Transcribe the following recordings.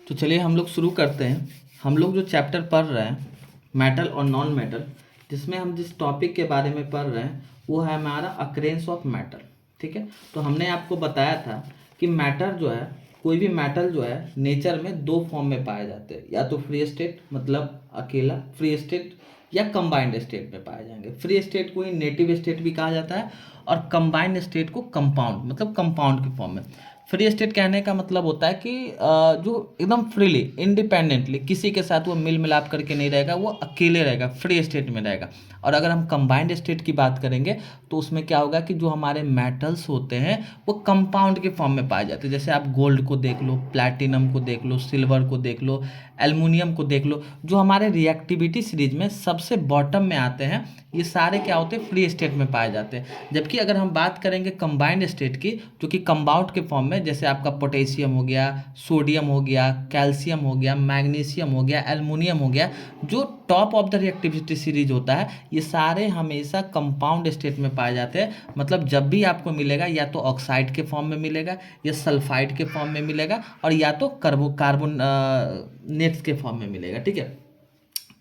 तो चलिए हम लोग शुरू करते हैं। हम लोग जो चैप्टर पढ़ रहे हैं मेटल और नॉन मेटल, जिसमें हम जिस टॉपिक के बारे में पढ़ रहे हैं वो है हमारा अक्रेंस ऑफ मेटल। ठीक है, तो हमने आपको बताया था कि मैटर जो है, कोई भी मेटल जो है नेचर में दो फॉर्म में पाए जाते हैं, या तो फ्री स्टेट मतलब अकेला फ्री स्टेट, या कंबाइंड स्टेट में पाए जाएंगे। फ्री स्टेट को ही नेटिव स्टेट भी कहा जाता है और कंबाइंड स्टेट को कंपाउंड मतलब कंपाउंड के फॉर्म में। फ्री स्टेट कहने का मतलब होता है कि जो एकदम फ्रीली इंडिपेंडेंटली किसी के साथ वो मिल मिलाप करके नहीं रहेगा, वो अकेले रहेगा, फ्री स्टेट में रहेगा। और अगर हम कंबाइंड स्टेट की बात करेंगे तो उसमें क्या होगा कि जो हमारे मेटल्स होते हैं वो कंपाउंड के फॉर्म में पाए जाते हैं। जैसे आप गोल्ड को देख लो, प्लैटिनम को देख लो, सिल्वर को देख लो, एल्युमिनियम को देख लो, जो हमारे रिएक्टिविटी सीरीज में सबसे बॉटम में आते हैं, ये सारे क्या होते हैं, फ्री स्टेट में पाए जाते हैं। जबकि अगर हम बात करेंगे कंबाइंड स्टेट की, जो कि कंपाउंड के फॉर्म में, जैसे आपका पोटेशियम हो गया, सोडियम हो गया, कैल्शियम हो गया, मैग्नीशियम हो गया, एल्युमिनियम हो गया, जो top of the reactivity series होता है, ये सारे हमेशा कंपाउंड स्टेट में पाए जाते हैं। मतलब जब भी आपको मिलेगा या तो ऑक्साइड के फॉर्म में मिलेगा, या सल्फाइड के फॉर्म में मिलेगा, और या तो कार्बन नेट्स के फॉर्म में मिलेगा। ठीक है,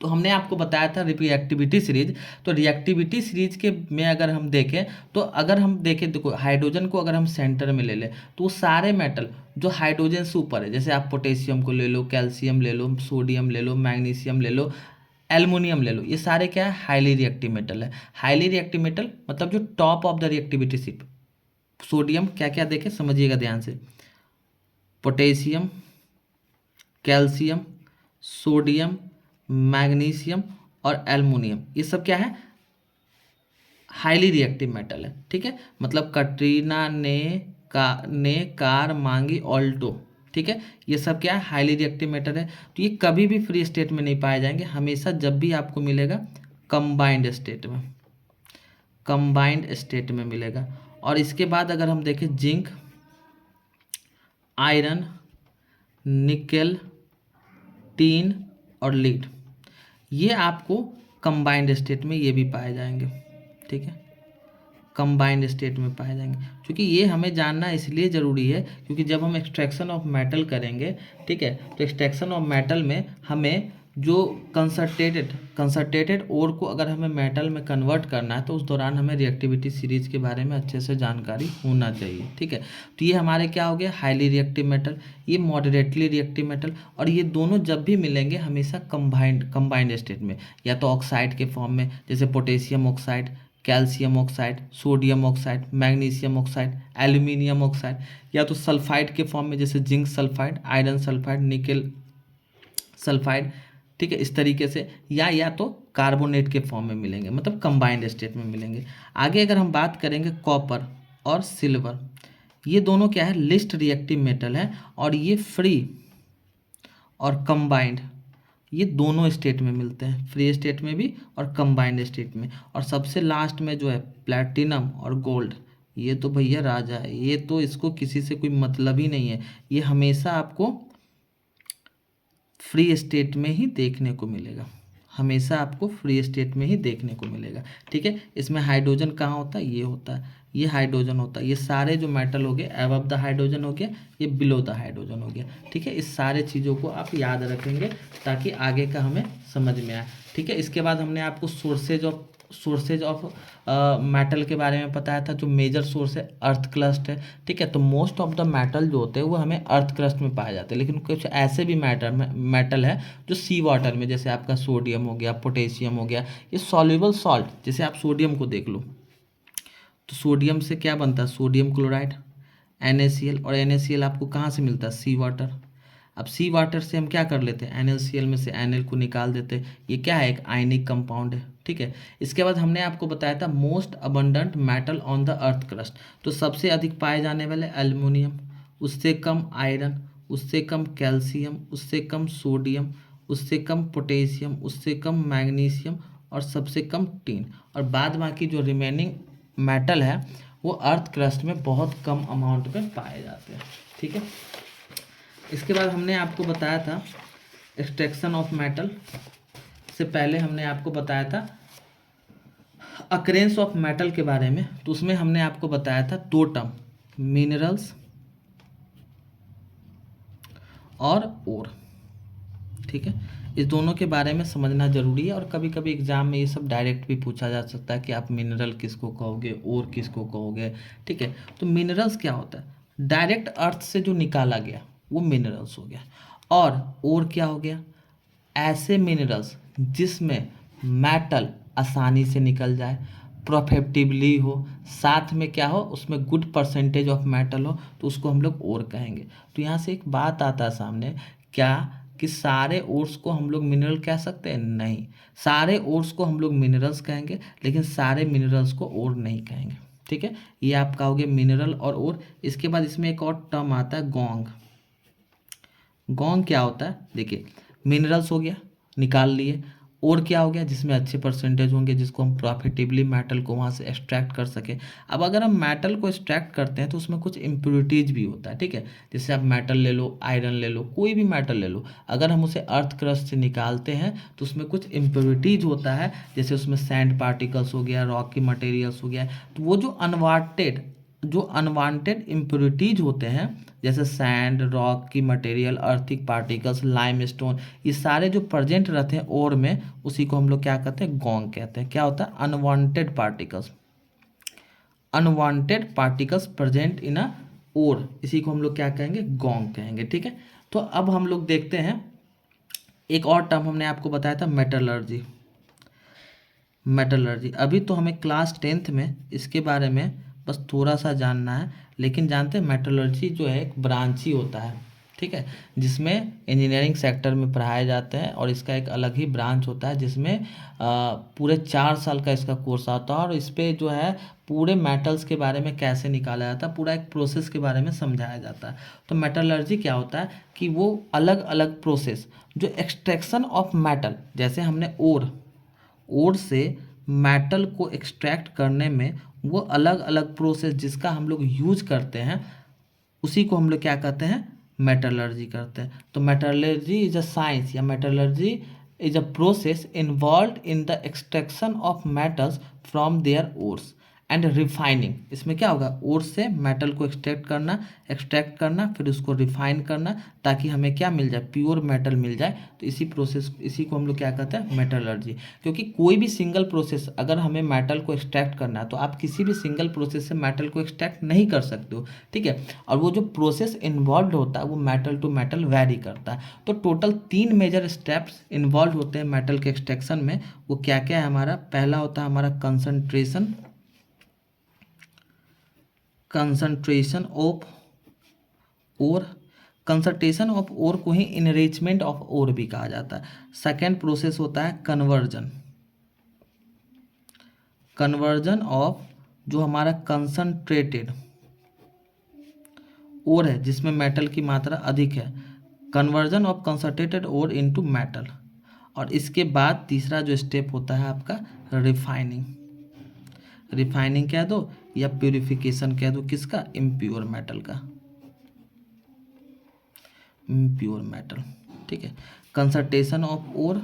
तो हमने आपको बताया था रिएक्टिविटी सीरीज। तो रिएक्टिविटी सीरीज के में अगर हम देखें, तो अगर हम देखें, देखो हाइड्रोजन को अगर हम सेंटर में ले लें तो वो सारे मेटल जो हाइड्रोजन से ऊपर है, जैसे आप पोटेशियम को ले लो, कैल्शियम ले लो, सोडियम ले लो, मैग्नीशियम ले लो, एल्युमिनियम ले लो, ये सारे क्या है, हाईली रिएक्टिव मेटल है। हाईली रिएक्टिव मेटल मतलब जो top of the reactivity series. Sodium क्या क्या देखें, समझिएगा ध्यान से। पोटेशियम, कैल्शियम, सोडियम, मैग्नीशियम और एल्युमिनियम, ये सब क्या है, हाईली रिएक्टिव मेटल है। ठीक है, मतलब कटरीना ने कार मांगी ऑल्टो। ठीक है, ये सब क्या है, हाईली रिएक्टिव मेटल है। तो ये कभी भी फ्री स्टेट में नहीं पाए जाएंगे, हमेशा जब भी आपको मिलेगा कंबाइंड स्टेट में, कंबाइंड स्टेट में मिलेगा। और इसके बाद अगर हम देखें जिंक, आयरन, निकेल, टीन और लीड, ये आपको कंबाइंड स्टेट में ये भी पाए जाएंगे। ठीक है, कंबाइंड स्टेट में पाए जाएंगे। क्योंकि ये हमें जानना इसलिए ज़रूरी है क्योंकि जब हम एक्सट्रैक्शन ऑफ मेटल करेंगे, ठीक है, तो एक्सट्रैक्शन ऑफ मेटल में हमें जो कंसनट्रेटेड ओर को अगर हमें मेटल में कन्वर्ट करना है, तो उस दौरान हमें रिएक्टिविटी सीरीज के बारे में अच्छे से जानकारी होना चाहिए। ठीक है, तो ये हमारे क्या हो गया, हाईली रिएक्टिव मेटल, ये मॉडरेटली रिएक्टिव मेटल। और ये दोनों जब भी मिलेंगे हमेशा कंबाइंड स्टेट में, या तो ऑक्साइड के फॉर्म में, जैसे potassium oxide, calcium oxide, sodium oxide, magnesium oxide, aluminium oxide, या तो सल्फाइड के फॉर्म में, जैसे zinc sulphide, iron sulphide, nickel sulphide. ठीक है, इस तरीके से, या तो कार्बोनेट के फॉर्म में मिलेंगे, मतलब कंबाइंड स्टेट में मिलेंगे। आगे अगर हम बात करेंगे कॉपर और सिल्वर, ये दोनों क्या है, लिस्ट रिएक्टिव मेटल है, और ये फ्री और कंबाइंड, ये दोनों स्टेट में मिलते हैं, फ्री स्टेट में भी और कंबाइंड स्टेट में। और सबसे लास्ट में जो है प्लैटिनम और गोल्ड, ये तो भैया राजा है, ये तो इसको किसी से कोई मतलब ही नहीं है, ये हमेशा आपको फ्री स्टेट में ही देखने को मिलेगा, हमेशा आपको फ्री स्टेट में ही देखने को मिलेगा। ठीक है, इसमें हाइड्रोजन कहाँ होता है, ये होता है, ये हाइड्रोजन होता है। ये सारे जो मेटल हो गए, अबव द हाइड्रोजन हो गया, ये बिलो द हाइड्रोजन हो गया। ठीक है, इस सारे चीज़ों को आप याद रखेंगे ताकि आगे का हमें समझ में आए। ठीक है, इसके बाद हमने आपको सोर्सेज ऑफ मेटल के बारे में बताया था। जो मेजर सोर्स है अर्थ क्रस्ट है। ठीक है, तो मोस्ट ऑफ द मेटल जो होते हैं वो हमें अर्थ क्रस्ट में पाए जाते हैं, लेकिन कुछ ऐसे भी मेटल है जो सी वाटर में, जैसे आपका सोडियम हो गया, पोटेशियम हो गया, ये सॉल्युबल सॉल्ट। जैसे आप सोडियम को देख लो, तो सोडियम से क्या बनता है, सोडियम क्लोराइड, NaCl, और NaCl आपको कहाँ से मिलता है, सी वाटर। अब सी वाटर से हम क्या कर लेते हैं, NaCl में से Nl को निकाल देते हैं। ये क्या है, एक आयनिक कंपाउंड है। ठीक है, इसके बाद हमने आपको बताया था most abundant metal on the earth crust. तो सबसे अधिक पाए जाने वाले एल्युमिनियम, उससे कम आयरन, उससे कम कैल्शियम, उससे कम सोडियम, उससे कम पोटेशियम, उससे कम मैग्नीशियम, और सबसे कम टीन। और बाद बाकी जो रिमेनिंग मेटल है वो अर्थ क्रस्ट में बहुत कम अमाउंट में पाए जाते हैं। ठीक है, इसके बाद हमने आपको बताया था एक्सट्रैक्शन ऑफ मेटल से पहले हमने आपको बताया था अकरेंस ऑफ मेटल के बारे में। तो उसमें हमने आपको बताया था दो टर्म, मिनरल्स और ठीक है, इस दोनों के बारे में समझना जरूरी है। और कभी कभी एग्जाम में ये सब डायरेक्ट भी पूछा जा सकता है कि आप मिनरल किसको कहोगे, और किसको कहोगे। ठीक है, तो मिनरल्स क्या होता है, डायरेक्ट अर्थ से जो निकाला गया वो मिनरल्स हो गया। और क्या हो गया, ऐसे मिनरल्स जिसमें मेटल आसानी से निकल जाए, प्रोफेक्टिवली हो, साथ में क्या हो, उसमें गुड परसेंटेज ऑफ मेटल हो, तो उसको हम लोग ओर कहेंगे। तो यहाँ से एक बात आता है सामने, क्या कि सारे ओर्स को हम लोग मिनरल कह सकते हैं? नहीं, सारे ओर्स को हम लोग मिनरल्स कहेंगे, लेकिन सारे मिनरल्स को ओर नहीं कहेंगे। ठीक है, ये आप कहोगे मिनरल और ओर। इसके बाद इसमें एक और टर्म आता है गोंग। गोंग क्या होता है, देखिए, मिनरल्स हो गया, निकाल लिए। और क्या हो गया, जिसमें अच्छे परसेंटेज होंगे, जिसको हम प्रॉफिटेबली मेटल को वहाँ से एक्सट्रैक्ट कर सके। अब अगर हम मेटल को एक्सट्रैक्ट करते हैं तो उसमें कुछ इम्प्योरिटीज भी होता है। ठीक है, जैसे आप मेटल ले लो, आयरन ले लो, कोई भी मेटल ले लो, अगर हम उसे अर्थ क्रस्ट से निकालते हैं तो उसमें कुछ इम्प्योरिटीज होता है, जैसे उसमें सैंड पार्टिकल्स हो गया, रॉकी मटेरियल्स हो गया। तो वो जो अनवांटेड इम्प्योरिटीज होते हैं, जैसे सैंड, रॉक की मटेरियल, अर्थिक पार्टिकल्स, लाइमस्टोन, ये सारे जो प्रेजेंट रहते हैं ओर में, उसी को हम लोग क्या कहते हैं, गोंग कहते हैं। क्या होता है, unwanted particles, unwanted particles present in a ore, इसी को हम लोग क्या कहेंगे, गोंग कहेंगे। ठीक है, तो अब हम लोग देखते हैं एक और टर्म हमने आपको बताया था, मेटलर्जी। मेटलर्जी, अभी तो हमें क्लास 10th में इसके बारे में बस थोड़ा सा जानना है, लेकिन जानते हैं मेटलर्जी जो है एक ब्रांच ही होता है। ठीक है, जिसमें इंजीनियरिंग सेक्टर में पढ़ाए जाते हैं, और इसका एक अलग ही ब्रांच होता है, जिसमें पूरे 4 साल का इसका कोर्स आता है, और इस पे जो है पूरे मेटल्स के बारे में कैसे निकाला जाता है, पूरा एक प्रोसेस के बारे में समझाया जाता है। तो मेटलर्जी क्या होता है कि वो अलग अलग प्रोसेस, जो एक्सट्रैक्शन ऑफ मेटल, जैसे हमने ओर से मेटल को एक्सट्रैक्ट करने में वो अलग अलग प्रोसेस जिसका हम लोग यूज करते हैं, उसी को हम लोग क्या कहते हैं, मेटलर्जी करते हैं। तो मेटलर्जी इज अ साइंस, या metallurgy is a process involve in the extraction of metals from their ores and refining. इसमें क्या होगा, ओर से मेटल को एक्सट्रैक्ट करना, फिर उसको रिफाइन करना, ताकि हमें क्या मिल जाए, प्योर मेटल मिल जाए। तो इसी को हम लोग क्या कहते हैं, मेटलर्जी। क्योंकि कोई भी सिंगल प्रोसेस, अगर हमें मेटल को एक्सट्रैक्ट करना है, तो आप किसी भी सिंगल प्रोसेस से मेटल को एक्सट्रैक्ट नहीं कर सकते हो। ठीक है, और वो जो प्रोसेस इन्वॉल्व होता है वो मेटल टू मेटल वैरी करता है। तो टोटल 3 मेजर स्टेप्स इन्वॉल्व होते हैं मेटल के एक्सट्रैक्शन में। वो क्या क्या है हमारा, पहला होता है हमारा concentration of ore. Concentration of ore को ही इनरिचमेंट ऑफ ओर भी कहा जाता है। सेकेंड प्रोसेस होता है कन्वर्जन ऑफ जो हमारा कंसंट्रेटेड ओर है, जिसमें मेटल की मात्रा अधिक है, conversion of concentrated ore into metal. और इसके बाद तीसरा जो स्टेप होता है आपका रिफाइनिंग कह दो या प्यूरिफिकेशन कह दो, किसका, इम्प्योर मेटल का, इम्प्योर मेटल। ठीक है, concentration of ore,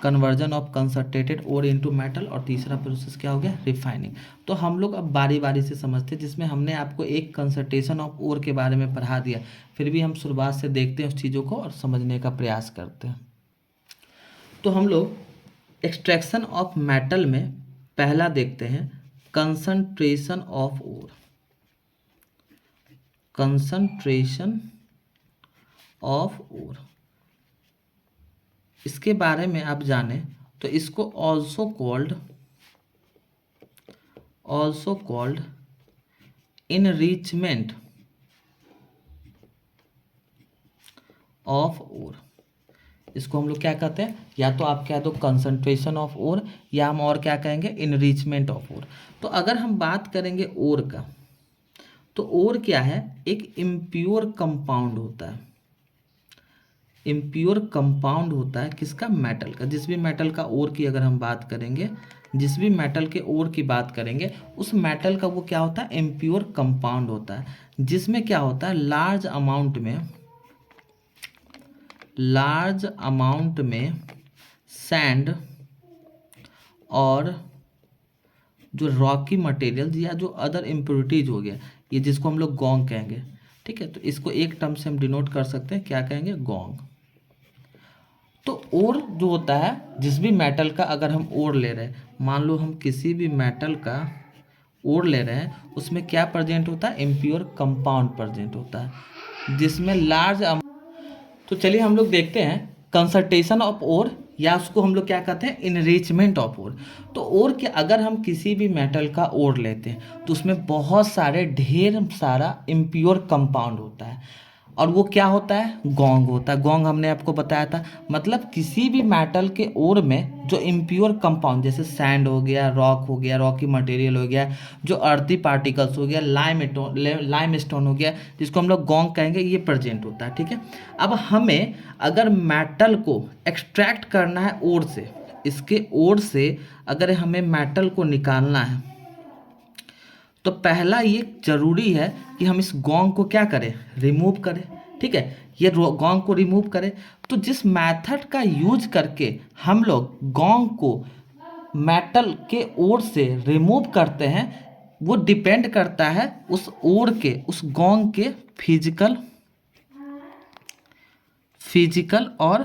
conversion of concentrated ore into metal, और तीसरा प्रोसेस क्या हो गया, रिफाइनिंग। तो हम लोग अब बारी बारी से समझते हैं, जिसमें हमने आपको एक कंसंट्रेशन ऑफ ओर के बारे में पढ़ा दिया, फिर भी हम शुरुआत से देखते हैं उस चीज़ों को और समझने का प्रयास करते हैं। तो हम लोग एक्सट्रैक्शन ऑफ मेटल में पहला देखते हैं concentration of ore. Concentration of ore, इसके बारे में आप जाने तो इसको also called enrichment of ore. इसको हम लोग क्या कहते हैं, या तो आप कह दो कंसंट्रेशन ऑफ ओर, या हम और क्या कहेंगे, इनरिचमेंट ऑफ ओर। तो अगर हम बात करेंगे ओर का, तो ओर क्या है, एक इम्प्योर कंपाउंड होता है। इम्प्योर कंपाउंड होता है किसका, मेटल का। जिस भी मेटल का ओर की अगर हम बात करेंगे, जिस भी मेटल के ओर की बात करेंगे, उस मेटल का वो क्या होता है, इम्प्योर कंपाउंड होता है, जिसमें क्या होता है, लार्ज अमाउंट में सैंड और जो रॉकी मटेरियल या जो अदर इम्प्योरिटीज हो गया, ये जिसको हम लोग गोंग कहेंगे, ठीक है, तो इसको एक टर्म से हम डिनोट कर सकते हैं, क्या कहेंगे, गोंग। तो ओर जो होता है, जिस भी मेटल का अगर हम ओर ले रहे हैं, मान लो हम किसी भी मेटल का ओर ले रहे हैं, उसमें क्या प्रेजेंट होता है, इम्प्योर कंपाउंड प्रेजेंट होता है जिसमें लार्ज। तो चलिए हम लोग देखते हैं कंसंट्रेशन ऑफ ओर, या उसको हम लोग क्या कहते हैं, इनरिचमेंट ऑफ ओर। तो ओर के अगर हम किसी भी मेटल का ओर लेते हैं तो उसमें बहुत सारे ढेर सारा इम्प्योर कंपाउंड होता है, और वो क्या होता है, गोंग होता है। गोंग हमने आपको बताया था, मतलब किसी भी मेटल के ओर में जो इम्प्योर कंपाउंड, जैसे सैंड हो गया, रॉक हो गया, रॉकी मटेरियल हो गया, जो अर्थी पार्टिकल्स हो गया, लाइम स्टोन हो गया, जिसको हम लोग गोंग कहेंगे, ये प्रेजेंट होता है। ठीक है, अब हमें अगर मेटल को एक्सट्रैक्ट करना है ओर से, इसके ओर से अगर हमें मेटल को निकालना है, तो पहला ये जरूरी है कि हम इस गोंग को क्या करें, रिमूव करें। ठीक है, ये गोंग को रिमूव करें। तो जिस मेथड का यूज करके हम लोग गोंग को मेटल के ओर से रिमूव करते हैं, वो डिपेंड करता है उस ओर के, उस गोंग के फिजिकल और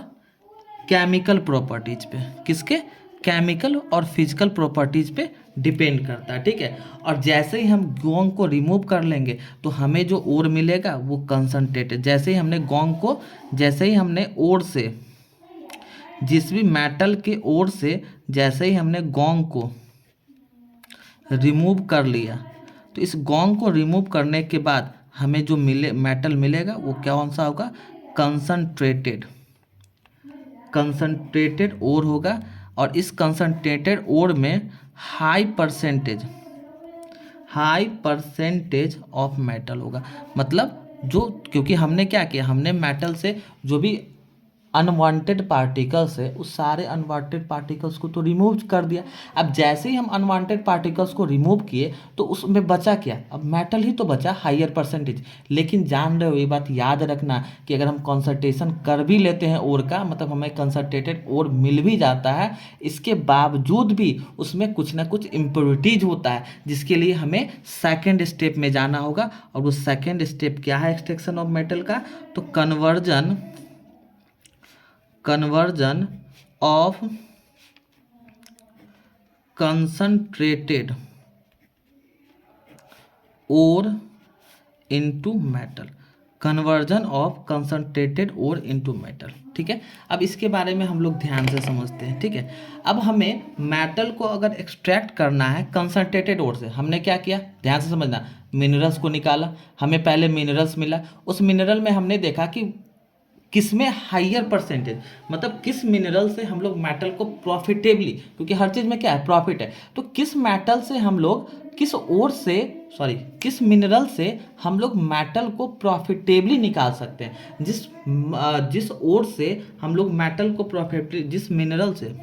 केमिकल प्रॉपर्टीज पे। किसके, केमिकल और फिजिकल प्रॉपर्टीज पे डिपेंड करता है। ठीक है, और जैसे ही हम गोंग को रिमूव कर लेंगे तो हमें जो ओर मिलेगा वो कंसंट्रेटेड। जैसे ही हमने ओर से, जिस भी मेटल के ओर से जैसे ही हमने गोंग को रिमूव कर लिया, तो इस गोंग को रिमूव करने के बाद हमें जो मेटल मिलेगा वो कौन सा होगा, कंसंट्रेटेड ओर होगा। और इस कंसंट्रेटेड ओर में हाई परसेंटेज ऑफ मेटल होगा। मतलब जो, क्योंकि हमने क्या किया, हमने मेटल से जो भी अनवांटेड पार्टिकल्स है, उस सारे अनवांटेड पार्टिकल्स को तो रिमूव कर दिया। अब जैसे ही हम अनवांटेड पार्टिकल्स को रिमूव किए तो उसमें बचा क्या, अब मेटल ही तो बचा, हायर परसेंटेज। लेकिन जान रहे हो, ये बात याद रखना कि अगर हम कंसंट्रेशन कर भी लेते हैं ओर का, मतलब हमें कंसंट्रेटेड ओर मिल भी जाता है, इसके बावजूद भी उसमें कुछ ना कुछ इम्प्योरिटीज होता है, जिसके लिए हमें सेकेंड स्टेप में जाना होगा। और वो सेकेंड स्टेप क्या है एक्सट्रैक्शन ऑफ मेटल का, तो conversion of concentrated ore into metal. Conversion of concentrated ore into metal. ठीक है, अब इसके बारे में हम लोग ध्यान से समझते हैं। ठीक है, अब हमें मेटल को अगर एक्सट्रैक्ट करना है कंसंट्रेटेड ओर से, हमने क्या किया, ध्यान से समझना, मिनरल्स को निकाला, हमें पहले मिनरल्स मिला, उस मिनरल में हमने देखा कि किसमें हाइयर परसेंटेज, मतलब किस मिनरल से हम लोग मेटल को प्रॉफिटेबली, क्योंकि हर चीज़ में क्या है, प्रॉफिट है, तो किस मेटल से हम लोग, किस मिनरल से हम लोग मेटल को प्रॉफिटेबली निकाल सकते हैं। जिस ओर से हम लोग मेटल को प्रॉफिटेबली, जिस मिनरल से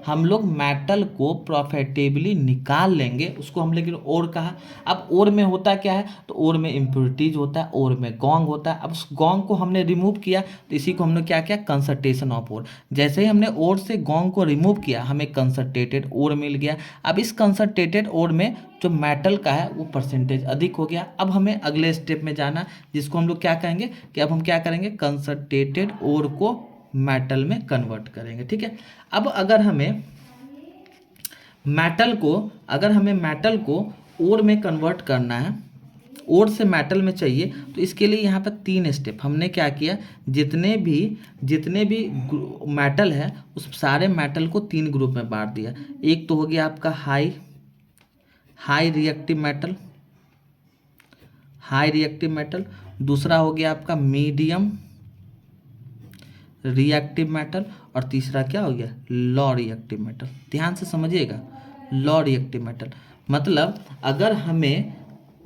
हम लोग मेटल को प्रॉफिटेबली निकाल लेंगे, उसको हम लेकिन ओर कहा। अब ओर में होता क्या है, तो ओर में इम्प्योरिटीज होता है, ओर में गोंग होता है। अब उस गोंग को हमने रिमूव किया, तो इसी को हमने क्या किया, कंसंट्रेशन ऑफ ओर। जैसे ही हमने ओर से गोंग को रिमूव किया, हमें कंसंट्रेटेड ओर मिल गया। अब इस कंसंट्रेटेड ओर में जो मेटल का है वो परसेंटेज अधिक हो गया। अब हमें अगले स्टेप में जाना, जिसको हम लोग क्या कहेंगे, कि अब हम क्या करेंगे, कंसंट्रेटेड ओर को मेटल में कन्वर्ट करेंगे। ठीक है, अब अगर हमें मेटल को ओर में कन्वर्ट करना है, ओर से मेटल में चाहिए, तो इसके लिए यहाँ पर 3 स्टेप हमने क्या किया, जितने भी मेटल है उस सारे मेटल को 3 ग्रुप में बांट दिया। एक तो हो गया आपका हाई रिएक्टिव मेटल, दूसरा हो गया आपका मीडियम रिएक्टिव मेटल, और तीसरा क्या हो गया, लो रिएक्टिव मेटल। ध्यान से समझिएगा, लो रिएक्टिव मेटल मतलब अगर हमें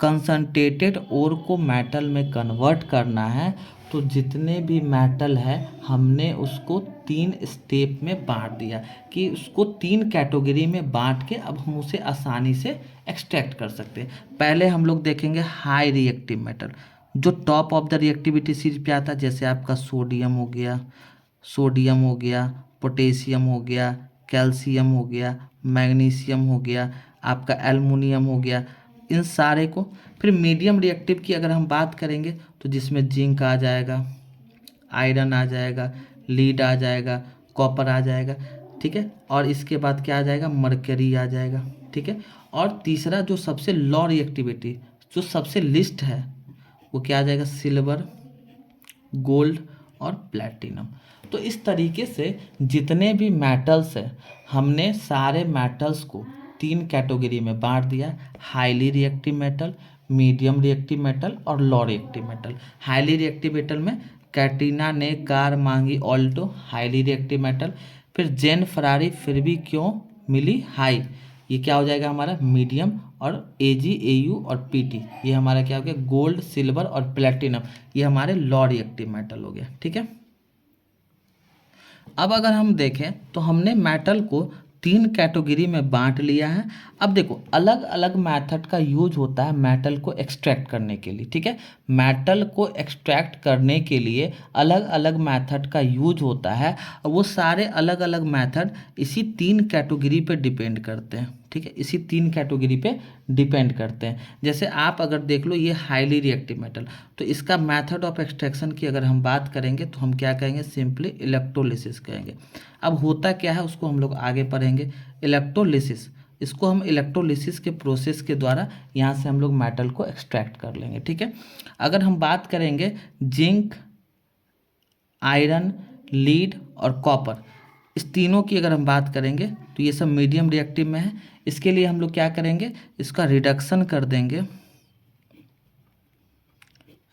कंसंट्रेटेड ओर को मेटल में कन्वर्ट करना है, तो जितने भी मेटल है हमने उसको 3 स्टेप में बांट दिया, कि उसको 3 कैटेगरी में बांट के अब हम उसे आसानी से एक्सट्रैक्ट कर सकते हैं। पहले हम लोग देखेंगे हाई रिएक्टिव मेटल, जो top of the reactivity series पे आता है, जैसे आपका सोडियम हो गया, पोटेशियम हो गया, कैल्शियम हो गया, मैग्नीशियम हो गया, आपका एल्युमिनियम हो गया, इन सारे को। फिर मीडियम रिएक्टिव की अगर हम बात करेंगे तो जिसमें जिंक आ जाएगा, आयरन आ जाएगा, लीड आ जाएगा, कॉपर आ जाएगा, ठीक है। और इसके बाद क्या आ जाएगा, मरकरी आ जाएगा, ठीक है। और तीसरा जो सबसे लो रिएक्टिविटी, जो सबसे लिस्ट है, वो क्या आ जाएगा, सिल्वर, गोल्ड और प्लैटिनम। तो इस तरीके से जितने भी मेटल्स हैं, हमने सारे मेटल्स को 3 कैटेगरी में बांट दिया, highly reactive metal, medium reactive metal और low reactive metal. Highly reactive metal में कैटरीना ने कार मांगी ऑल्टो, हाईली रिएक्टिव मेटल। फिर जेन फरारी फिर भी क्यों मिली हाई, ये क्या हो जाएगा हमारा मीडियम। और एजी, एयू और पीटी ये हमारा क्या हो गया, गोल्ड, सिल्वर और प्लेटिनम, ये हमारे लो रिएक्टिव मेटल हो गया, ठीक है। अब अगर हम देखें तो हमने मेटल को 3 कैटेगरी में बांट लिया है। अब देखो अलग अलग मेथड का यूज होता है मेटल को एक्सट्रैक्ट करने के लिए, ठीक है। मेटल को एक्सट्रैक्ट करने के लिए अलग अलग मेथड का यूज होता है, और वो सारे अलग अलग मेथड इसी 3 कैटेगरी पे डिपेंड करते हैं, ठीक है। इसी 3 कैटेगरी पे डिपेंड करते हैं। जैसे आप अगर देख लो ये हाईली रिएक्टिव मेटल, तो इसका मेथड ऑफ एक्सट्रैक्शन की अगर हम बात करेंगे तो हम क्या कहेंगे, सिंपली इलेक्ट्रोलिसिस कहेंगे। अब होता क्या है उसको हम लोग आगे पढ़ेंगे। इलेक्ट्रोलिसिस, इसको हम इलेक्ट्रोलिसिस के प्रोसेस के द्वारा यहाँ से हम लोग मेटल को एक्सट्रैक्ट कर लेंगे, ठीक है। अगर हम बात करेंगे जिंक, आयरन, लीड और कॉपर, इस तीनों की अगर हम बात करेंगे तो ये सब मीडियम रिएक्टिव में है। इसके लिए हम लोग क्या करेंगे, इसका रिडक्शन कर देंगे,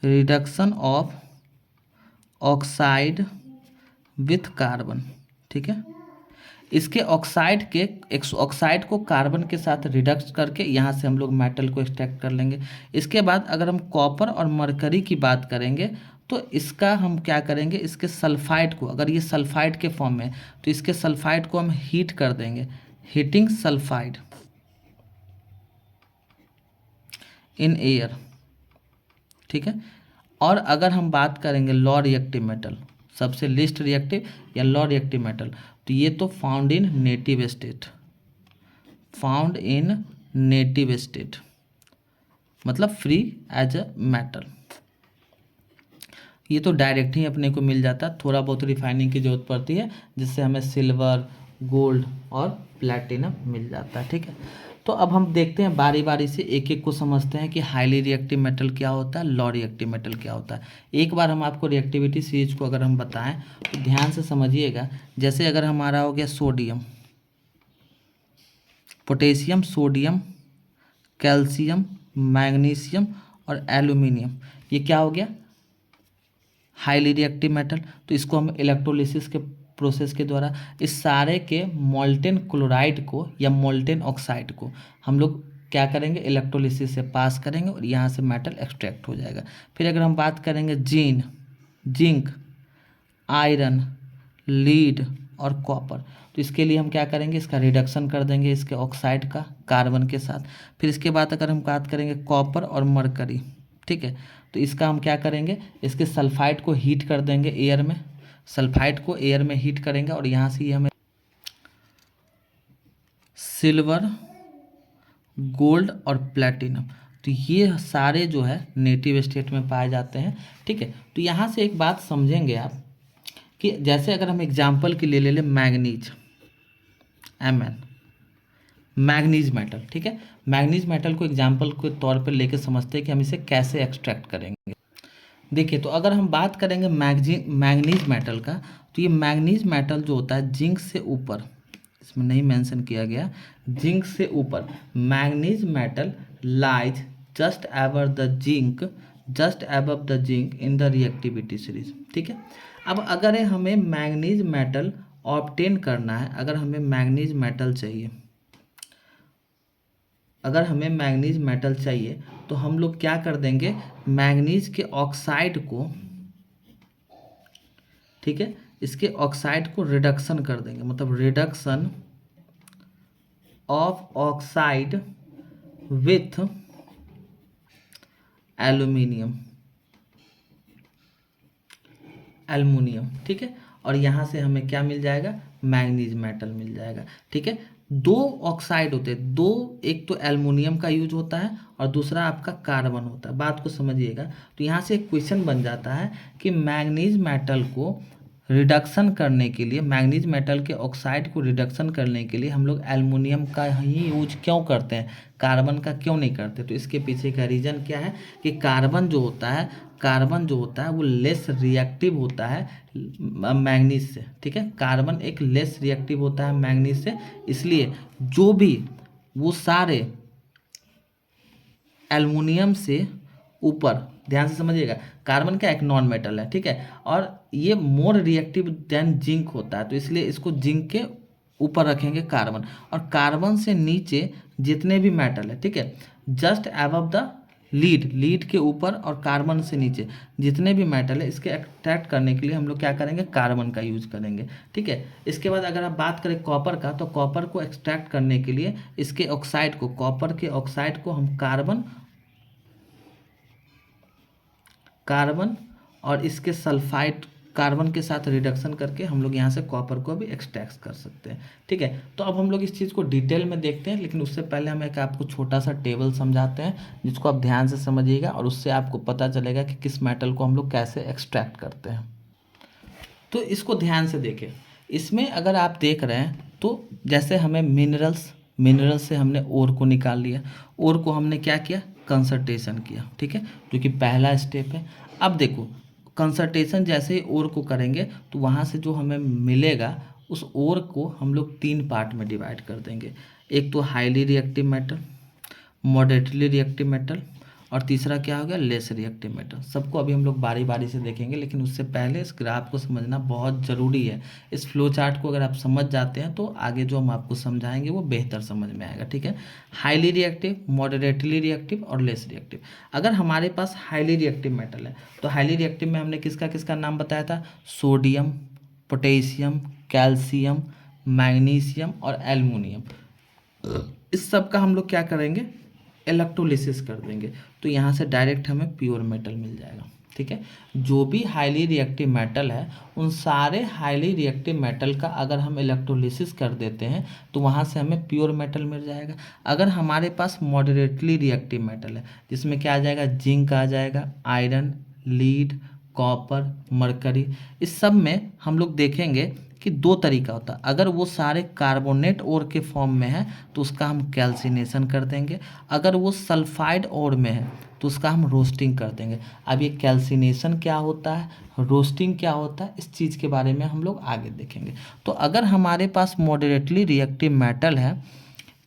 reduction of oxide with carbon, ठीक है। इसके ऑक्साइड के एक ऑक्साइड को कार्बन के साथ रिडक्स करके यहाँ से हम लोग मेटल को एक्सट्रैक्ट कर लेंगे। इसके बाद अगर हम कॉपर और मरकरी की बात करेंगे तो इसका हम क्या करेंगे, इसके सल्फाइड को, अगर ये सल्फाइड के फॉर्म में तो इसके सल्फाइड को हम हीट कर देंगे, हीटिंग सल्फाइड इन एयर, ठीक है। और अगर हम बात करेंगे लो रिएक्टिव मेटल, सबसे लिस्ट रिएक्टिव या लो रिएक्टिव मेटल, तो ये तो found in native state, found in native state मतलब फ्री एज अ मेटल। ये तो डायरेक्ट ही अपने को मिल जाता है, थोड़ा बहुत रिफाइनिंग की जरूरत पड़ती है जिससे हमें सिल्वर, गोल्ड और प्लैटिनम मिल जाता है, ठीक है। तो अब हम देखते हैं बारी बारी से, एक एक को समझते हैं कि हाईली रिएक्टिव मेटल क्या होता है, लो रिएक्टिव मेटल क्या होता है। एक बार हम आपको रिएक्टिविटी सीरीज को अगर हम बताएं तो ध्यान से समझिएगा। जैसे अगर हमारा हो गया sodium, potassium, sodium, calcium, magnesium और एल्यूमिनियम, ये क्या हो गया, हाईली रिएक्टिव मेटल। तो इसको हम इलेक्ट्रोलिसिस के प्रोसेस के द्वारा इस सारे के मोल्टेन क्लोराइड को या मोल्टेन ऑक्साइड को हम लोग क्या करेंगे, इलेक्ट्रोलिसिस से पास करेंगे और यहाँ से मेटल एक्सट्रैक्ट हो जाएगा। फिर अगर हम बात करेंगे जिंक, आयरन, लीड और कॉपर, तो इसके लिए हम क्या करेंगे, इसका रिडक्शन कर देंगे इसके ऑक्साइड का कार्बन के साथ। फिर इसके बाद अगर हम बात करेंगे कॉपर और मरकरी, ठीक है, तो इसका हम क्या करेंगे, इसके सल्फाइड को हीट कर देंगे एयर में, सल्फाइड को एयर में हीट करेंगे और यहाँ से ये हमें सिल्वर, गोल्ड और प्लैटिनम, तो ये सारे जो है नेटिव स्टेट में पाए जाते हैं, ठीक है। तो यहाँ से एक बात समझेंगे आप कि जैसे अगर हम एग्जाम्पल के लिए ले लें मैग्नीज, Mn, मैग्नीज मेटल, ठीक है। मैग्नीज मेटल को एग्जाम्पल के तौर पर लेके समझते हैं कि हम इसे कैसे एक्सट्रैक्ट करेंगे। देखिए तो अगर हम बात करेंगे मैग्नीज मेटल का, तो ये मैग्नीज मेटल जो होता है जिंक से ऊपर, इसमें नहीं मेंशन किया गया, जिंक से ऊपर manganese metal lies just ever the zinc, just above the zinc in the reactivity series, ठीक है। अब अगर हमें मैग्नीज मेटल ऑब्टेन करना है, अगर हमें मैग्नीज मेटल चाहिए, अगर हमें मैग्नीज मेटल चाहिए तो हम लोग क्या कर देंगे, मैग्नीज के ऑक्साइड को, ठीक है, इसके ऑक्साइड को रिडक्शन कर देंगे, मतलब reduction of oxide with aluminium, aluminium, ठीक है। और यहाँ से हमें क्या मिल जाएगा, मैग्नीज मेटल मिल जाएगा, ठीक है। दो ऑक्साइड होते हैं, दो, एक तो एल्युमिनियम का यूज होता है और दूसरा आपका कार्बन होता है। बात को समझिएगा। तो यहाँ से एक क्वेश्चन बन जाता है कि मैंगनीज मेटल को रिडक्शन करने के लिए, मैंगनीज मेटल के ऑक्साइड को रिडक्शन करने के लिए हम लोग एल्युमिनियम का ही यूज क्यों करते हैं, कार्बन का क्यों नहीं करते? तो इसके पीछे का रीज़न क्या है कि कार्बन जो होता है, कार्बन जो होता है वो लेस रिएक्टिव होता है मैंगनीज से, ठीक है। कार्बन एक लेस रिएक्टिव होता है मैंगनीज से, इसलिए जो भी वो सारे एल्युमिनियम से ऊपर, ध्यान से समझिएगा, कार्बन का एक नॉन मेटल है, ठीक है, और ये मोर रिएक्टिव देन जिंक होता है, तो इसलिए इसको जिंक के ऊपर रखेंगे कार्बन। और कार्बन से नीचे जितने भी मेटल है, ठीक है, just above the lead, lead के ऊपर और कार्बन से नीचे जितने भी मेटल है, इसके एक्सट्रैक्ट करने के लिए हम लोग क्या करेंगे, कार्बन का यूज करेंगे, ठीक है। इसके बाद अगर आप बात करें कॉपर का, तो कॉपर को एक्सट्रैक्ट करने के लिए इसके ऑक्साइड को, कॉपर के ऑक्साइड को हम कार्बन और इसके सल्फाइड, कार्बन के साथ रिडक्शन करके हम लोग यहाँ से कॉपर को भी एक्सट्रैक्ट कर सकते हैं, ठीक है। तो अब हम लोग इस चीज़ को डिटेल में देखते हैं, लेकिन उससे पहले हम एक आपको छोटा सा टेबल समझाते हैं जिसको आप ध्यान से समझिएगा और उससे आपको पता चलेगा कि किस मेटल को हम लोग कैसे एक्सट्रैक्ट करते हैं। तो इसको ध्यान से देखें। इसमें अगर आप देख रहे हैं तो जैसे हमें मिनरल्स से हमने ओर को निकाल लिया, ओर को हमने क्या किया, कंसंट्रेशन किया, ठीक है, जो कि पहला स्टेप है। अब देखो, कंसंट्रेशन जैसे ही ओर को करेंगे तो वहाँ से जो हमें मिलेगा उस ओर को हम लोग 3 पार्ट में डिवाइड कर देंगे। एक तो highly reactive metal, moderately reactive metal, और तीसरा क्या हो गया, लेस रिएक्टिव मेटल। सबको अभी हम लोग बारी बारी से देखेंगे, लेकिन उससे पहले इस ग्राफ को समझना बहुत ज़रूरी है। इस फ्लो चार्ट को अगर आप समझ जाते हैं तो आगे जो हम आपको समझाएंगे वो बेहतर समझ में आएगा, ठीक है। हाईली रिएक्टिव, मॉडरेटली रिएक्टिव और लेस रिएक्टिव। अगर हमारे पास हाईली रिएक्टिव मेटल है तो हाईली रिएक्टिव में हमने किसका किसका नाम बताया था, सोडियम, पोटेशियम, कैल्शियम, मैग्नीशियम और एल्युमिनियम। इस सब का हम लोग क्या करेंगे, इलेक्ट्रोलिसिस कर देंगे, तो यहाँ से डायरेक्ट हमें प्योर मेटल मिल जाएगा, ठीक है। जो भी हाईली रिएक्टिव मेटल है उन सारे हाईली रिएक्टिव मेटल का अगर हम इलेक्ट्रोलिसिस कर देते हैं तो वहाँ से हमें प्योर मेटल मिल जाएगा। अगर हमारे पास मॉडरेटली रिएक्टिव मेटल है जिसमें क्या आ जाएगा, जिंक आ जाएगा, आयरन, लीड, कॉपर, मरकरी, इस सब में हम लोग देखेंगे कि 2 तरीका होता है। अगर वो सारे कार्बोनेट ओर के फॉर्म में है तो उसका हम कैल्सिनेशन कर देंगे, अगर वो सल्फाइड ओर में है तो उसका हम रोस्टिंग कर देंगे। अब ये कैल्सिनेशन क्या होता है, रोस्टिंग क्या होता है, इस चीज़ के बारे में हम लोग आगे देखेंगे। तो अगर हमारे पास मॉडरेटली रिएक्टिव मेटल है,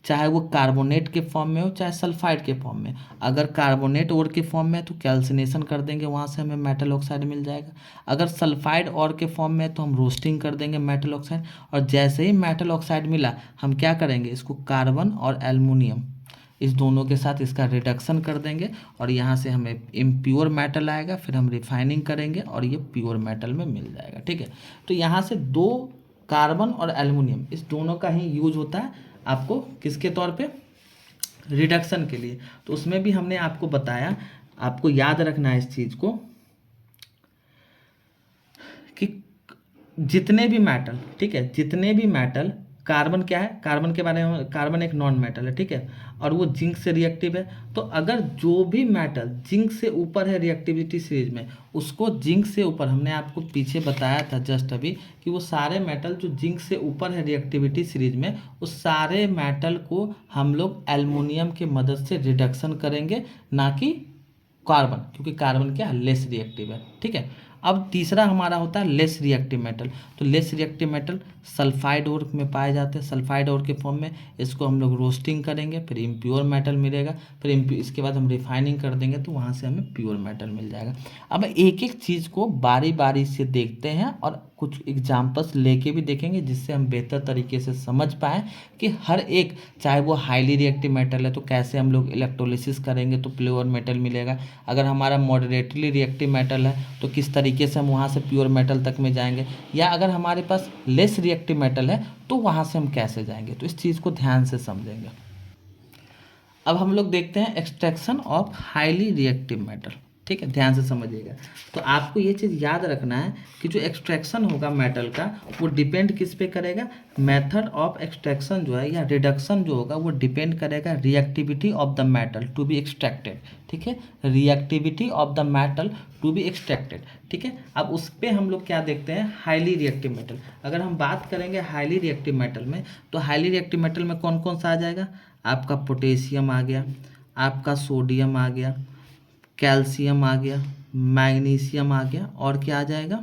चाहे वो कार्बोनेट के फॉर्म में हो चाहे सल्फाइड के फॉर्म में, अगर कार्बोनेट ओर के फॉर्म में है तो कैल्सिनेशन कर देंगे, वहाँ से हमें मेटल ऑक्साइड मिल जाएगा। अगर सल्फाइड ओर के फॉर्म में है तो हम रोस्टिंग कर देंगे मेटल ऑक्साइड, और जैसे ही मेटल ऑक्साइड मिला हम क्या करेंगे, इसको कार्बन और एल्युमिनियम इस दोनों के साथ इसका रिडक्शन कर देंगे और यहाँ से हमें इम्प्योर मेटल आएगा, फिर हम रिफाइनिंग करेंगे और ये प्योर मेटल में मिल जाएगा, ठीक है। तो यहाँ से 2 कार्बन और एल्युमिनियम इस दोनों का ही यूज होता है आपको किसके तौर पे, रिडक्शन के लिए। तो उसमें भी हमने आपको बताया, आपको याद रखना है इस चीज़ को कि जितने भी मेटल, ठीक है, जितने भी मेटल, कार्बन क्या है, कार्बन के बारे में, कार्बन एक नॉन मेटल है, ठीक है, और वो जिंक से रिएक्टिव है। तो अगर जो भी मेटल जिंक से ऊपर है रिएक्टिविटी सीरीज में, उसको जिंक से ऊपर, हमने आपको पीछे बताया था जस्ट अभी कि वो सारे मेटल जो जिंक से ऊपर है रिएक्टिविटी सीरीज में, उस सारे मेटल को हम लोग एल्युमिनियम की मदद से रिडक्शन करेंगे, ना कि कार्बन, क्योंकि कार्बन क्या है, लेस रिएक्टिव है, ठीक है। अब तीसरा हमारा होता है लेस रिएक्टिव मेटल। तो less reactive metal sulphide ore में पाए जाते हैं, सल्फाइड ओर के फॉर्म में इसको हम लोग रोस्टिंग करेंगे, फिर इम्प्योर मेटल मिलेगा, फिर इसके बाद हम रिफाइनिंग कर देंगे तो वहाँ से हमें प्योर मेटल मिल जाएगा। अब एक एक चीज़ को बारी बारी से देखते हैं और कुछ एग्जाम्पल्स लेके भी देखेंगे जिससे हम बेहतर तरीके से समझ पाएँ कि हर एक, चाहे वो हाईली रिएक्टिव मेटल है तो कैसे हम लोग इलेक्ट्रोलिसिस करेंगे तो प्योर मेटल मिलेगा, अगर हमारा मॉडरेटली रिएक्टिव मेटल है तो किस तरीके से हम वहाँ से प्योर मेटल तक में जाएंगे, या अगर हमारे पास लेस रिएक्टिव मेटल है तो वहाँ से हम कैसे जाएंगे। तो इस चीज़ को ध्यान से समझेंगे। अब हम लोग देखते हैं extraction of highly reactive metal. ठीक है, ध्यान से समझिएगा। तो आपको ये चीज़ याद रखना है कि जो एक्सट्रैक्शन होगा मेटल का वो डिपेंड किस पे करेगा, मेथड ऑफ एक्सट्रैक्शन जो है या रिडक्शन जो होगा वो डिपेंड करेगा reactivity of the metal to be extracted. ठीक है, reactivity of the metal to be extracted. ठीक है, अब उस पर हम लोग क्या देखते हैं, हाईली रिएक्टिव मेटल। अगर हम बात करेंगे हाईली रिएक्टिव मेटल में, तो हाईली रिएक्टिव मेटल में कौन कौन सा आ जाएगा, आपका पोटेशियम आ गया, आपका सोडियम आ गया, कैल्शियम आ गया, मैग्नीशियम आ गया, और क्या आ जाएगा,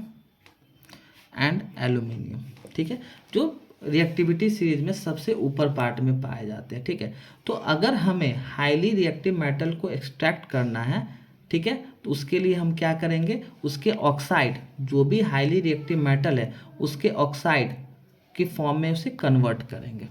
एंड एल्यूमिनियम। ठीक है, जो रिएक्टिविटी सीरीज में सबसे ऊपर पार्ट में पाए जाते हैं। ठीक है, तो अगर हमें हाईली रिएक्टिव मेटल को एक्सट्रैक्ट करना है, ठीक है, तो उसके लिए हम क्या करेंगे, उसके ऑक्साइड, जो भी हाईली रिएक्टिव मेटल है उसके ऑक्साइड की फॉर्म में उसे कन्वर्ट करेंगे।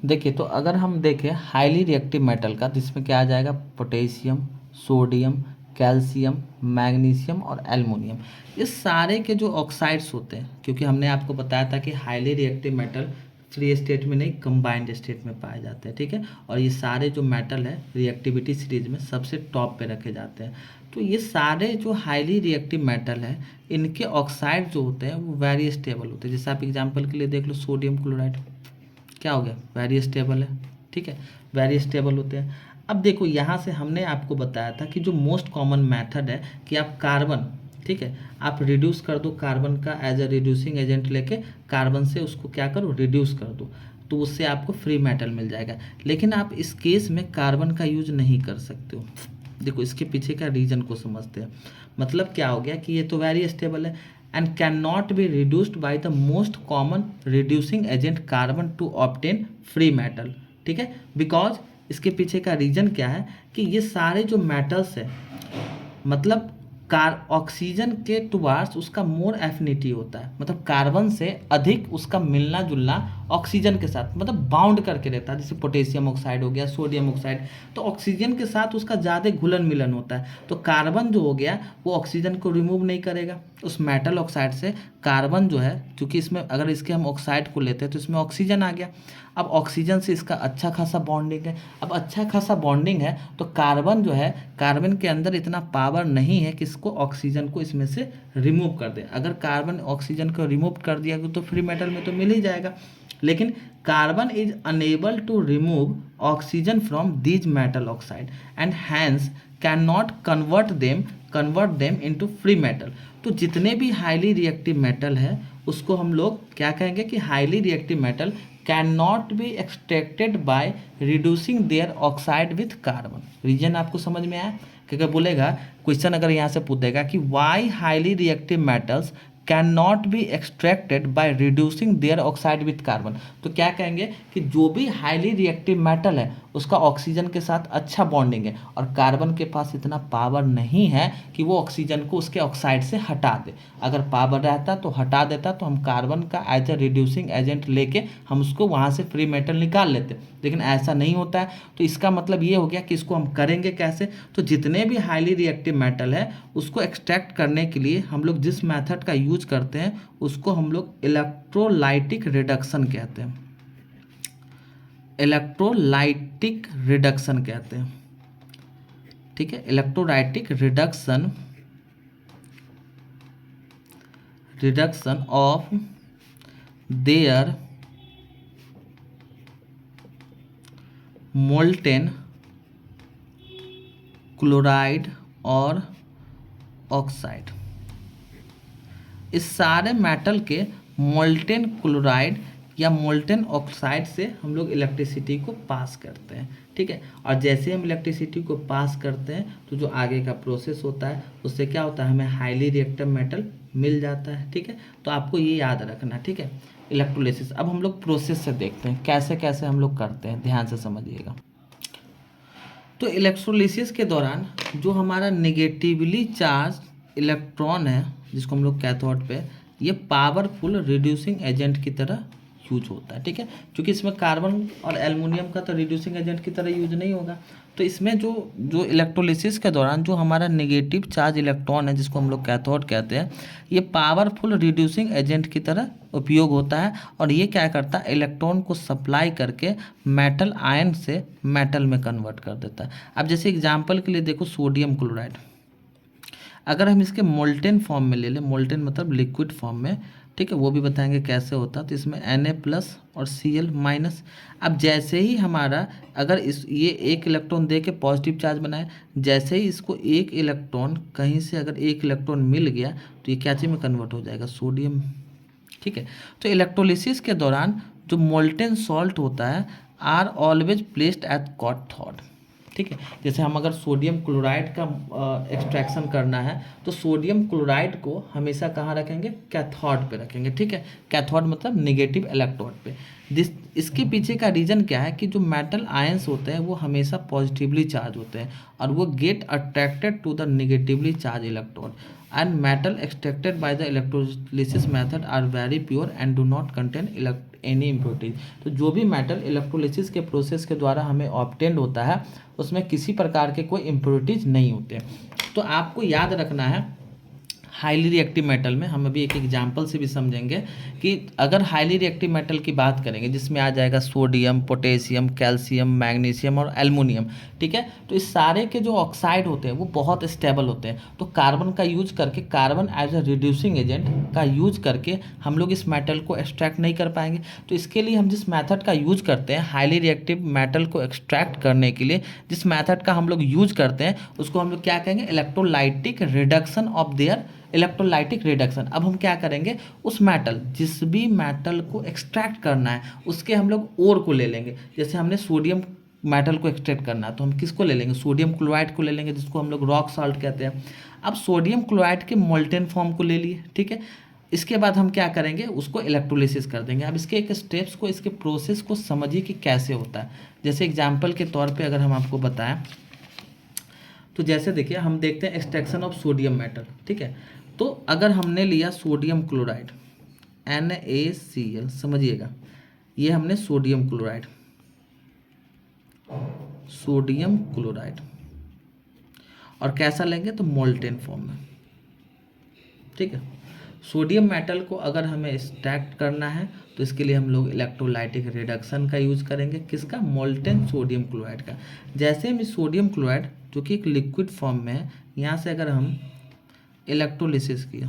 देखिए, तो अगर हम देखें हाईली रिएक्टिव मेटल का, जिसमें क्या आ जाएगा, पोटेशियम, सोडियम, कैल्शियम, मैग्नीशियम और एल्युमिनियम। ये सारे के जो ऑक्साइड्स होते हैं, क्योंकि हमने आपको बताया था कि highly reactive metal free state में नहीं, कंबाइंड स्टेट में पाए जाते हैं। ठीक है, और ये सारे जो मेटल है रिएक्टिविटी सीरीज में सबसे टॉप पे रखे जाते हैं। तो ये सारे जो हाईली रिएक्टिव मेटल है, इनके ऑक्साइड जो होते हैं वो वेरी स्टेबल होते हैं। जैसे आप एग्जाम्पल के लिए देख लो, सोडियम क्लोराइड क्या हो गया, वेरी स्टेबल है। ठीक है, वेरी स्टेबल होते हैं। अब देखो, यहाँ से हमने आपको बताया था कि जो मोस्ट कॉमन मेथड है कि आप कार्बन, ठीक है, आप रिड्यूस कर दो कार्बन का, एज अ रिड्यूसिंग एजेंट लेके कार्बन से उसको क्या करो, रिड्यूस कर दो, तो उससे आपको फ्री मेटल मिल जाएगा। लेकिन आप इस केस में कार्बन का यूज नहीं कर सकते हो। देखो, इसके पीछे का रीजन को समझते हैं। मतलब क्या हो गया कि ये तो वेरी स्टेबल है and cannot be reduced by the most common reducing agent carbon to obtain free metal। ठीक है, बिकॉज इसके पीछे का रीजन क्या है कि ये सारे जो मेटल्स है, मतलब ऑक्सीजन के टुवार्ड्स उसका मोर एफिनिटी होता है, मतलब कार्बन से अधिक उसका मिलना जुलना ऑक्सीजन के साथ, मतलब बाउंड करके रहता है। जैसे पोटेशियम ऑक्साइड हो गया, सोडियम ऑक्साइड, तो ऑक्सीजन के साथ उसका ज़्यादा घुलन मिलन होता है। तो कार्बन जो हो गया वो ऑक्सीजन को रिमूव नहीं करेगा उस मेटल ऑक्साइड से। कार्बन जो है, क्योंकि इसमें अगर इसके हम ऑक्साइड को लेते हैं तो इसमें ऑक्सीजन आ गया। अब ऑक्सीजन से इसका अच्छा खासा बॉन्डिंग है। अब अच्छा खासा बॉन्डिंग है तो कार्बन जो है, कार्बन के अंदर इतना पावर नहीं है कि इसको ऑक्सीजन को इसमें से रिमूव कर दे। अगर कार्बन ऑक्सीजन को रिमूव कर दिया तो फ्री मेटल में तो मिल ही जाएगा। लेकिन carbon is unable to remove oxygen from these metal oxide and hence can not convert them into free metal. तो जितने भी हाईली रिएक्टिव मेटल है उसको हम लोग क्या कहेंगे कि highly reactive metal can not be extracted by reducing their oxide with carbon. Reason आपको समझ में आया? क्योंकि बोलेगा क्वेश्चन अगर यहाँ से पूछेगा कि why highly reactive metals can not be extracted by reducing their oxide with carbon, तो क्या कहेंगे कि जो भी हाईली रिएक्टिव मेटल है उसका ऑक्सीजन के साथ अच्छा बॉन्डिंग है और कार्बन के पास इतना पावर नहीं है कि वो ऑक्सीजन को उसके ऑक्साइड से हटा दे। अगर पावर रहता तो हटा देता, तो हम कार्बन का एज अ रिड्यूसिंग एजेंट लेके हम उसको वहाँ से फ्री मेटल निकाल लेते, लेकिन ऐसा नहीं होता है। तो इसका मतलब ये हो गया कि इसको हम करेंगे कैसे, तो जितने भी हाईली रिएक्टिव मेटल है उसको एक्सट्रैक्ट करने के लिए हम लोग जिस मेथड का यूज करते हैं उसको हम लोग इलेक्ट्रोलाइटिक रिडक्शन कहते हैं। इलेक्ट्रोलाइटिक रिडक्शन कहते हैं। ठीक है, electrolytic reduction of there molten chloride और ऑक्साइड। इस सारे मेटल के मोल्टेन क्लोराइड या मोल्टेन ऑक्साइड से हम लोग इलेक्ट्रिसिटी को पास करते हैं। ठीक है, और जैसे हम इलेक्ट्रिसिटी को पास करते हैं तो जो आगे का प्रोसेस होता है उससे क्या होता है, हमें हाईली रिएक्टिव मेटल मिल जाता है। ठीक है, तो आपको ये याद रखना। ठीक है, इलेक्ट्रोलिसिस। अब हम लोग प्रोसेस से देखते हैं कैसे कैसे हम लोग करते हैं, ध्यान से समझिएगा। तो इलेक्ट्रोलिसिस के दौरान जो हमारा नेगेटिवली चार्ज इलेक्ट्रॉन है जिसको हम लोग कैथोड पे, ये पावरफुल रिड्यूसिंग एजेंट की तरह यूज होता है। ठीक है, क्योंकि इसमें कार्बन और एल्युमिनियम का तो रिड्यूसिंग एजेंट की तरह यूज नहीं होगा, तो इसमें जो जो इलेक्ट्रोलिसिस के दौरान जो हमारा नेगेटिव चार्ज इलेक्ट्रॉन है, जिसको हम लोग कैथोड कहते हैं, ये पावरफुल रिड्यूसिंग एजेंट की तरह उपयोग होता है, और ये क्या करता है, इलेक्ट्रॉन को सप्लाई करके मेटल आयन से मेटल में कन्वर्ट कर देता है। अब जैसे एग्जांपल के लिए देखो सोडियम क्लोराइड, अगर हम इसके मोल्टेन फॉर्म में ले लें, मोल्टेन मतलब लिक्विड फॉर्म में, ठीक है, वो भी बताएंगे कैसे होता है। तो इसमें Na+ और Cl-। अब जैसे ही हमारा, अगर इस ये एक इलेक्ट्रॉन दे के पॉजिटिव चार्ज बनाए, जैसे ही इसको एक इलेक्ट्रॉन कहीं से अगर एक इलेक्ट्रॉन मिल गया तो ये क्या चीज़ में कन्वर्ट हो जाएगा, सोडियम। ठीक है, तो इलेक्ट्रोलिसिस के दौरान जो मोल्टेन सॉल्ट होता है are always placed at cathode. ठीक है, जैसे हम अगर सोडियम क्लोराइड का एक्सट्रैक्शन करना है तो सोडियम क्लोराइड को हमेशा कहाँ रखेंगे, कैथोड पे रखेंगे। ठीक है, कैथोड मतलब नेगेटिव इलेक्ट्रोड पे। इसके पीछे का रीज़न क्या है कि जो मेटल आयंस होते हैं वो हमेशा पॉजिटिवली चार्ज होते हैं और वो get attracted to the negatively charge electrode, and metal extracted by the electrolysis method are very pure and do not contain any impurities. तो जो भी मेटल इलेक्ट्रोलिसिस के प्रोसेस के द्वारा हमें ऑब्टेन्ड होता है उसमें किसी प्रकार के कोई इम्प्योरिटीज नहीं होते। तो आपको याद रखना है हाईली रिएक्टिव मेटल में, हम अभी एक एग्जांपल से भी समझेंगे कि अगर हाईली रिएक्टिव मेटल की बात करेंगे जिसमें आ जाएगा सोडियम, पोटेशियम, कैल्शियम, मैग्नीशियम और एल्युमिनियम। ठीक है, तो इस सारे के जो ऑक्साइड होते हैं वो बहुत स्टेबल होते हैं, तो कार्बन का यूज करके, carbon as a reducing agent का यूज करके हम लोग इस मेटल को एक्सट्रैक्ट नहीं कर पाएंगे। तो इसके लिए हम जिस मेथड का यूज करते हैं हाईली रिएक्टिव मेटल को एक्सट्रैक्ट करने के लिए, जिस मेथड का हम लोग यूज करते हैं उसको हम लोग क्या कहेंगे, electrolytic reduction of there, electrolytic reduction. अब हम क्या करेंगे, उस मेटल, जिस भी मेटल को एक्सट्रैक्ट करना है उसके हम लोग ओर को ले लेंगे। जैसे हमने सोडियम मेटल को एक्सट्रैक्ट करना है तो हम किसको ले लेंगे, सोडियम क्लोराइड को ले लेंगे, जिसको हम लोग रॉक साल्ट कहते हैं। अब सोडियम क्लोराइड के मोल्टेन फॉर्म को ले लिए। ठीक है, इसके बाद हम क्या करेंगे, उसको इलेक्ट्रोलिसिस कर देंगे। अब इसके एक स्टेप्स को, इसके प्रोसेस को समझिए कि कैसे होता है। जैसे एग्जाम्पल के तौर पर अगर हम आपको बताएं तो जैसे देखिए हम देखते हैं एक्सट्रैक्शन ऑफ सोडियम मेटल। ठीक है, तो अगर हमने लिया सोडियम क्लोराइड NaCl, समझिएगा ये हमने सोडियम क्लोराइड, सोडियम क्लोराइड, और कैसा लेंगे तो मोल्टेन फॉर्म में। ठीक है, सोडियम मेटल को अगर हमें एक्सट्रैक्ट करना है तो इसके लिए हम लोग इलेक्ट्रोलाइटिक रिडक्शन का यूज करेंगे, किसका, मोल्टेन सोडियम क्लोराइड का। जैसे हम इस सोडियम क्लोराइड जो कि एक लिक्विड फॉर्म में है, यहाँ से अगर हम इलेक्ट्रोलिसिस किया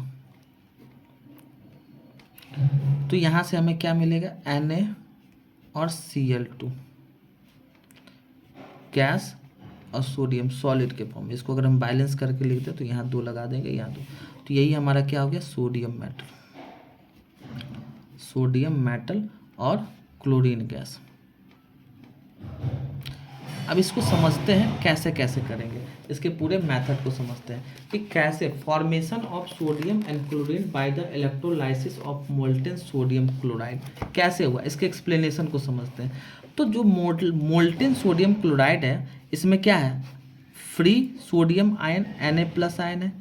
तो यहाँ से हमें क्या मिलेगा, Na और Cl2 गैस और सोडियम सॉलिड के फॉर्म में। इसको अगर हम बैलेंस करके लिखते हैं तो यहाँ 2 लगा देंगे, यहाँ 2, तो यही हमारा क्या हो गया, सोडियम मेटल, सोडियम मेटल और क्लोरीन गैस। अब इसको समझते हैं कैसे कैसे करेंगे, इसके पूरे मेथड को समझते हैं कि कैसे formation of sodium and chlorine by the electrolysis of molten sodium chloride कैसे हुआ, इसके एक्सप्लेनेशन को समझते हैं। तो जो मोल्टेन सोडियम क्लोराइड है इसमें क्या है, free sodium ion Na+ ion है,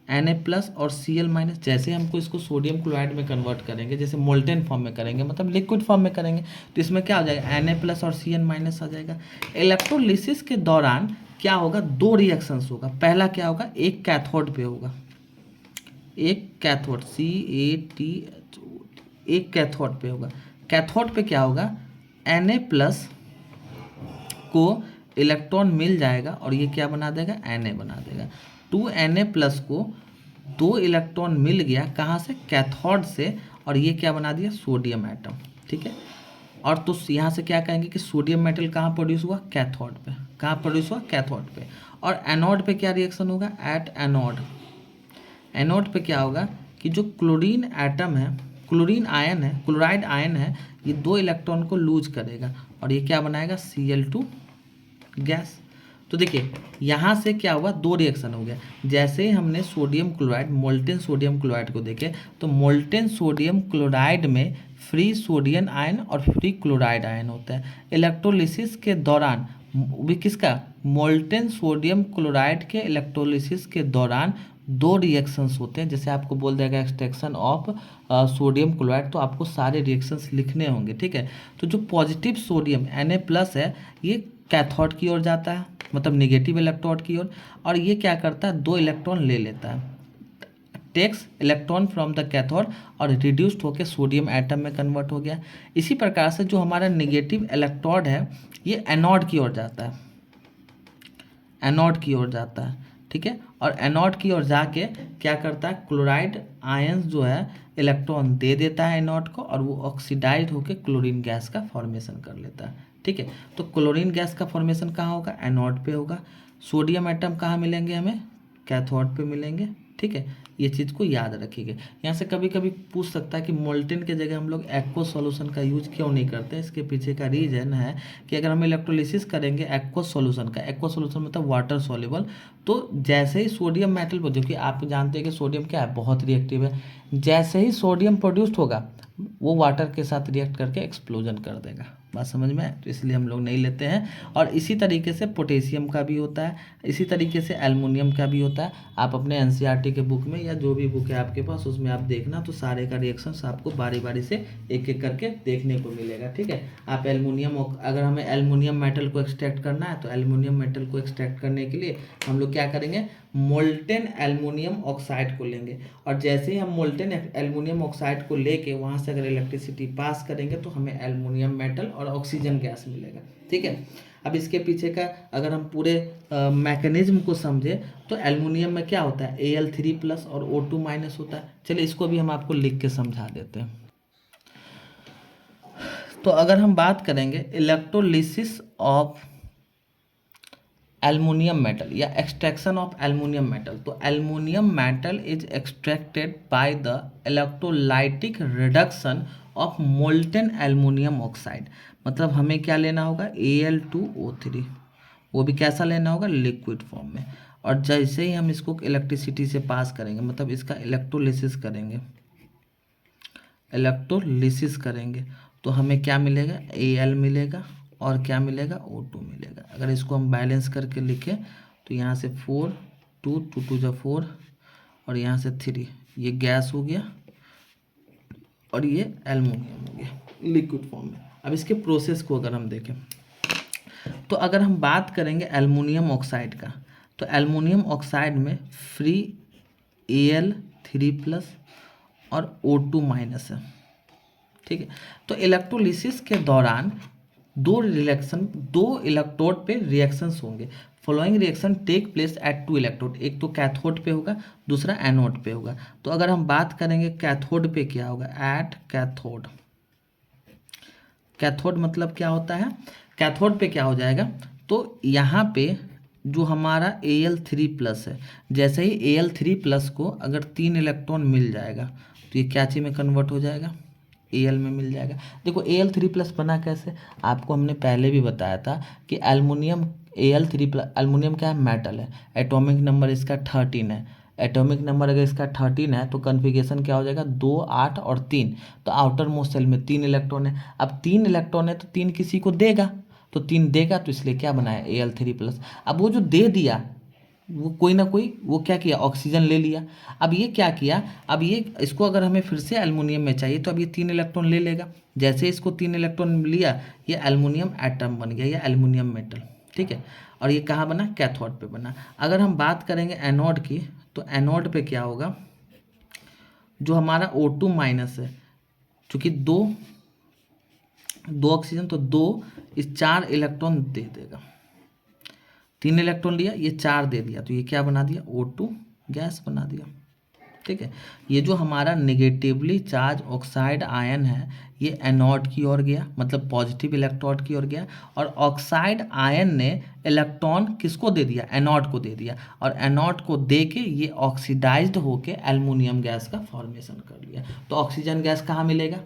Na+ और Cl-। जैसे हमको इसको सोडियम क्लोराइड में कन्वर्ट करेंगे, जैसे मोल्टेन फॉर्म में करेंगे मतलब लिक्विड फॉर्म में करेंगे, तो इसमें क्या हो जाएगा, Na+ और Cl- आ जाएगा। इलेक्ट्रोलिसिस के दौरान क्या होगा, 2 रिएक्शंस होगा। पहला क्या होगा, एक कैथोड पे होगा, एक कैथोड CaTH, एक कैथोड पे होगा। कैथोड पे क्या होगा, Na+ को इलेक्ट्रॉन मिल जाएगा और ये क्या बना देगा, Na बना देगा। 2Na+ को 2 इलेक्ट्रॉन मिल गया, कहाँ से, कैथोड से, और ये क्या बना दिया, सोडियम एटम। ठीक है, और तो यहाँ से क्या कहेंगे कि सोडियम मेटल कहाँ प्रोड्यूस हुआ, कैथोड पे। कहाँ प्रोड्यूस हुआ, कैथोड पे। और एनोड पे क्या रिएक्शन होगा, एट एनोड। एनोड पे क्या होगा कि जो क्लोरीन एटम है, क्लोरीन आयन है, क्लोराइड आयन है, ये 2 इलेक्ट्रॉन को लूज करेगा और ये क्या बनाएगा, Cl2 गैस। तो देखिए यहाँ से क्या हुआ, 2 रिएक्शन हो गया। जैसे ही हमने sodium chloride, molten sodium chloride को देखे तो मोल्टेन सोडियम क्लोराइड में फ्री सोडियम आयन और फ्री क्लोराइड आयन होता है। इलेक्ट्रोलिसिस के दौरान भी किसका, मोल्टेन सोडियम क्लोराइड के इलेक्ट्रोलिसिस के दौरान 2 रिएक्शंस होते हैं। जैसे आपको बोल देगा एक्सट्रैक्शन ऑफ सोडियम क्लोराइड, तो आपको सारे रिएक्शंस लिखने होंगे। ठीक है, तो जो पॉजिटिव सोडियम Na+ है ये कैथोड की ओर जाता है, मतलब निगेटिव इलेक्ट्रोड की ओर, और ये क्या करता है, 2 इलेक्ट्रॉन ले लेता है, takes electron from the cathode और रिड्यूस्ड होकर सोडियम एटम में कन्वर्ट हो गया। इसी प्रकार से जो हमारा निगेटिव इलेक्ट्रोड है ये एनोड की ओर जाता है, एनोड की ओर जाता है, ठीक है। और एनोड की ओर जाके क्या करता है, क्लोराइड आयंस जो है इलेक्ट्रॉन दे देता है एनोड को, और वो ऑक्सीडाइज होकर क्लोरीन गैस का फॉर्मेशन कर लेता है, ठीक है। तो क्लोरीन गैस का फॉर्मेशन कहाँ होगा, एनोड पे होगा। सोडियम एटम कहाँ मिलेंगे हमें, कैथोड पे मिलेंगे, ठीक है। ये चीज़ को याद रखिएगा। यहाँ से कभी कभी पूछ सकता है कि मोल्टेन के जगह हम लोग एक्व सॉल्यूशन का यूज क्यों नहीं करते। इसके पीछे का रीजन है कि अगर हम इलेक्ट्रोलिसिस करेंगे एक्व सॉल्यूशन का, एक्व सॉल्यूशन मतलब वाटर सॉल्युबल, तो जैसे ही सोडियम मेटल, जो कि आप जानते हैं कि सोडियम क्या है, बहुत रिएक्टिव है, जैसे ही सोडियम प्रोड्यूस्ड होगा वो वाटर के साथ रिएक्ट करके एक्सप्लोजन कर देगा। बात समझ में आए, तो इसलिए हम लोग नहीं लेते हैं। और इसी तरीके से पोटेशियम का भी होता है, इसी तरीके से एल्युमिनियम का भी होता है। आप अपने एनसीईआरटी के बुक में या जो भी बुक है आपके पास उसमें आप देखना, तो सारे का रिएक्शंस आपको बारी बारी से एक एक करके देखने को मिलेगा, ठीक है। आप एल्युमिनियम, अगर हमें एल्युमिनियम मेटल को एक्सट्रैक्ट करना है तो एल्युमिनियम मेटल को एक्सट्रैक्ट करने के लिए हम लोग क्या करेंगे, मोल्टेन एल्युमिनियम ऑक्साइड को लेंगे, और जैसे ही हम मोल्टेन एल्युमिनियम ऑक्साइड को लेके वहाँ से अगर इलेक्ट्रिसिटी पास करेंगे तो हमें एल्युमिनियम मेटल और ऑक्सीजन गैस मिलेगा, ठीक है। अब इसके पीछे का अगर हम पूरे मैकेनिज्म को समझे तो एल्युमिनियम में क्या होता है, Al3+ और O2- होता है। चलिए इसको भी हम आपको लिख के समझा देते हैं। तो अगर हम बात करेंगे इलेक्ट्रोलिसिस ऑफ एल्युमिनियम मेटल या एक्सट्रैक्शन ऑफ एल्युमिनियम मेटल, तो aluminium metal is extracted by the electrolytic reduction of molten aluminium oxide. मतलब हमें क्या लेना होगा, Al2O3, वो भी कैसा लेना होगा, लिक्विड फॉर्म में। और जैसे ही हम इसको इलेक्ट्रिसिटी से पास करेंगे, मतलब इसका इलेक्ट्रोलिसिस करेंगे, इलेक्ट्रोलिसिस करेंगे तो हमें क्या मिलेगा, Al मिलेगा और क्या मिलेगा, O2 मिलेगा। अगर इसको हम बैलेंस करके लिखें तो यहाँ से 4, 2 2 2 जा 4 और यहाँ से 3, ये गैस हो गया और ये एल्युमिनियम हो गया लिक्विड फॉर्म में। अब इसके प्रोसेस को अगर हम देखें तो अगर हम बात करेंगे एल्युमिनियम ऑक्साइड का, तो एल्युमिनियम ऑक्साइड में फ्री Al3+ और O2- है, ठीक है। तो इलेक्ट्रोलिसिस के दौरान दो इलेक्ट्रोड पे रिएक्शंस होंगे। Following reaction take place at 2 electrode, एक तो कैथोड पे होगा, दूसरा एनोड पे होगा। तो अगर हम बात करेंगे कैथोड पे क्या होगा, एट कैथोड, कैथोड मतलब क्या होता है, कैथोड पे क्या हो जाएगा, तो यहाँ पे जो हमारा Al3+ है, जैसे ही Al3+ को अगर 3 इलेक्ट्रॉन मिल जाएगा तो ये क्या चीज़ में कन्वर्ट हो जाएगा, Al में मिल जाएगा। देखो Al3+ बना कैसे, आपको हमने पहले भी बताया था कि एल्युमिनियम Al3+, एल्युमिनियम क्या है, मेटल है, एटॉमिक नंबर इसका 13 है। एटॉमिक नंबर अगर इसका 13 है तो कन्फिगरेशन क्या हो जाएगा, 2, 8 और 3। तो आउटर मोस्ट सेल में 3 इलेक्ट्रॉन है। अब 3 इलेक्ट्रॉन है तो 3 किसी को देगा, तो 3 देगा, तो इसलिए क्या बनाया, Al3+। अब वो जो दे दिया वो कोई ना कोई वो क्या किया, ऑक्सीजन ले लिया। अब ये क्या किया, अब ये इसको अगर हमें फिर से एल्युमिनियम में चाहिए तो अब ये 3 इलेक्ट्रॉन ले लेगा। जैसे इसको 3 इलेक्ट्रॉन लिया, ये एल्युमिनियम एटम बन गया या एल्युमिनियम मेटल, ठीक है। और ये कहाँ बना, कैथोड पे बना। अगर हम बात करेंगे एनोड की, तो एनोड पे क्या होगा, जो हमारा O2- है, चूँकि दो ऑक्सीजन, तो 2 इस 4 इलेक्ट्रॉन दे देगा। 3 इलेक्ट्रॉन लिया, ये 4 दे दिया, तो ये क्या बना दिया, O2 गैस बना दिया, ठीक है। ये जो हमारा नेगेटिवली चार्ज ऑक्साइड आयन है ये एनोड की ओर गया, मतलब पॉजिटिव इलेक्ट्रोड की ओर गया, और ऑक्साइड आयन ने इलेक्ट्रॉन किसको दे दिया, एनोड को दे दिया, और एनोड को दे के ये ऑक्सीडाइज्ड होके एल्युमिनियम गैस का फॉर्मेशन कर लिया। तो ऑक्सीजन गैस कहाँ मिलेगा,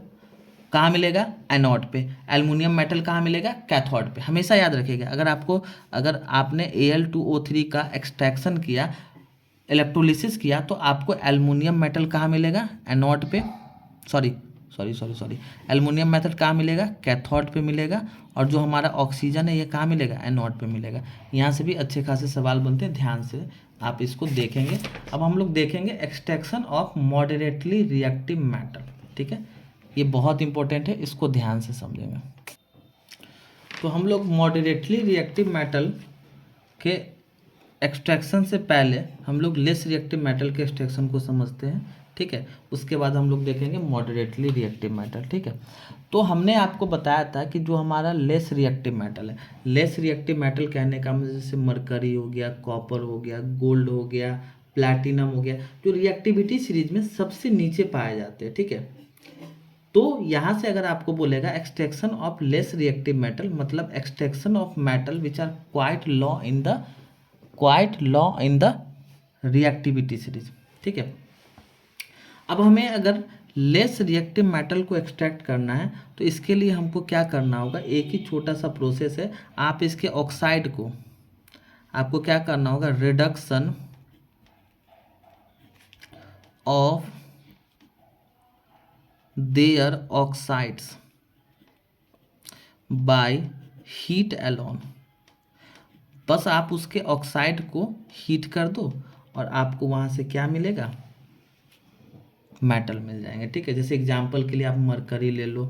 कहाँ मिलेगा, एनोड पे। एल्युमिनियम मेटल कहाँ मिलेगा, कैथोड पे। हमेशा याद रखिएगा, अगर आपने Al2O3 का एक्सट्रैक्शन किया, इलेक्ट्रोलिसिस किया, तो आपको एल्युमिनियम मेटल कहाँ मिलेगा, एनोड पे, sorry sorry sorry sorry aluminium metal कहाँ मिलेगा, कैथोड पे मिलेगा, और जो हमारा ऑक्सीजन है ये कहाँ मिलेगा, एनोड पे मिलेगा। यहाँ से भी अच्छे खासे सवाल बनते हैं, ध्यान से आप इसको देखेंगे। अब हम लोग देखेंगे extraction of moderately reactive metal, ठीक है। ये बहुत इंपॉर्टेंट है, इसको ध्यान से समझेंगे। तो हम लोग मॉडरेटली रिएक्टिव मेटल के एक्सट्रैक्शन से पहले हम लोग लेस रिएक्टिव मेटल के एक्सट्रैक्शन को समझते हैं, ठीक है। उसके बाद हम लोग देखेंगे मॉडरेटली रिएक्टिव मेटल, ठीक है। तो हमने आपको बताया था कि जो हमारा लेस रिएक्टिव मेटल है, लेस रिएक्टिव मेटल कहने का मतलब जैसे मरकरी हो गया, कॉपर हो गया, गोल्ड हो गया, प्लैटिनम हो गया, जो रिएक्टिविटी सीरीज में सबसे नीचे पाए जाते हैं, ठीक है। तो यहाँ से अगर आपको बोलेगा extraction of less reactive metal, मतलब extraction of metal which are quite low in the reactivity series, ठीक है। अब हमें अगर लेस रिएक्टिव मेटल को एक्सट्रैक्ट करना है तो इसके लिए हमको क्या करना होगा, एक ही छोटा सा प्रोसेस है। आप इसके ऑक्साइड को, आपको क्या करना होगा, reduction of their oxides by heat alone. बस आप उसके ऑक्साइड को हीट कर दो और आपको वहाँ से क्या मिलेगा, मेटल मिल जाएंगे, ठीक है। जैसे एग्जांपल के लिए आप मरकरी ले लो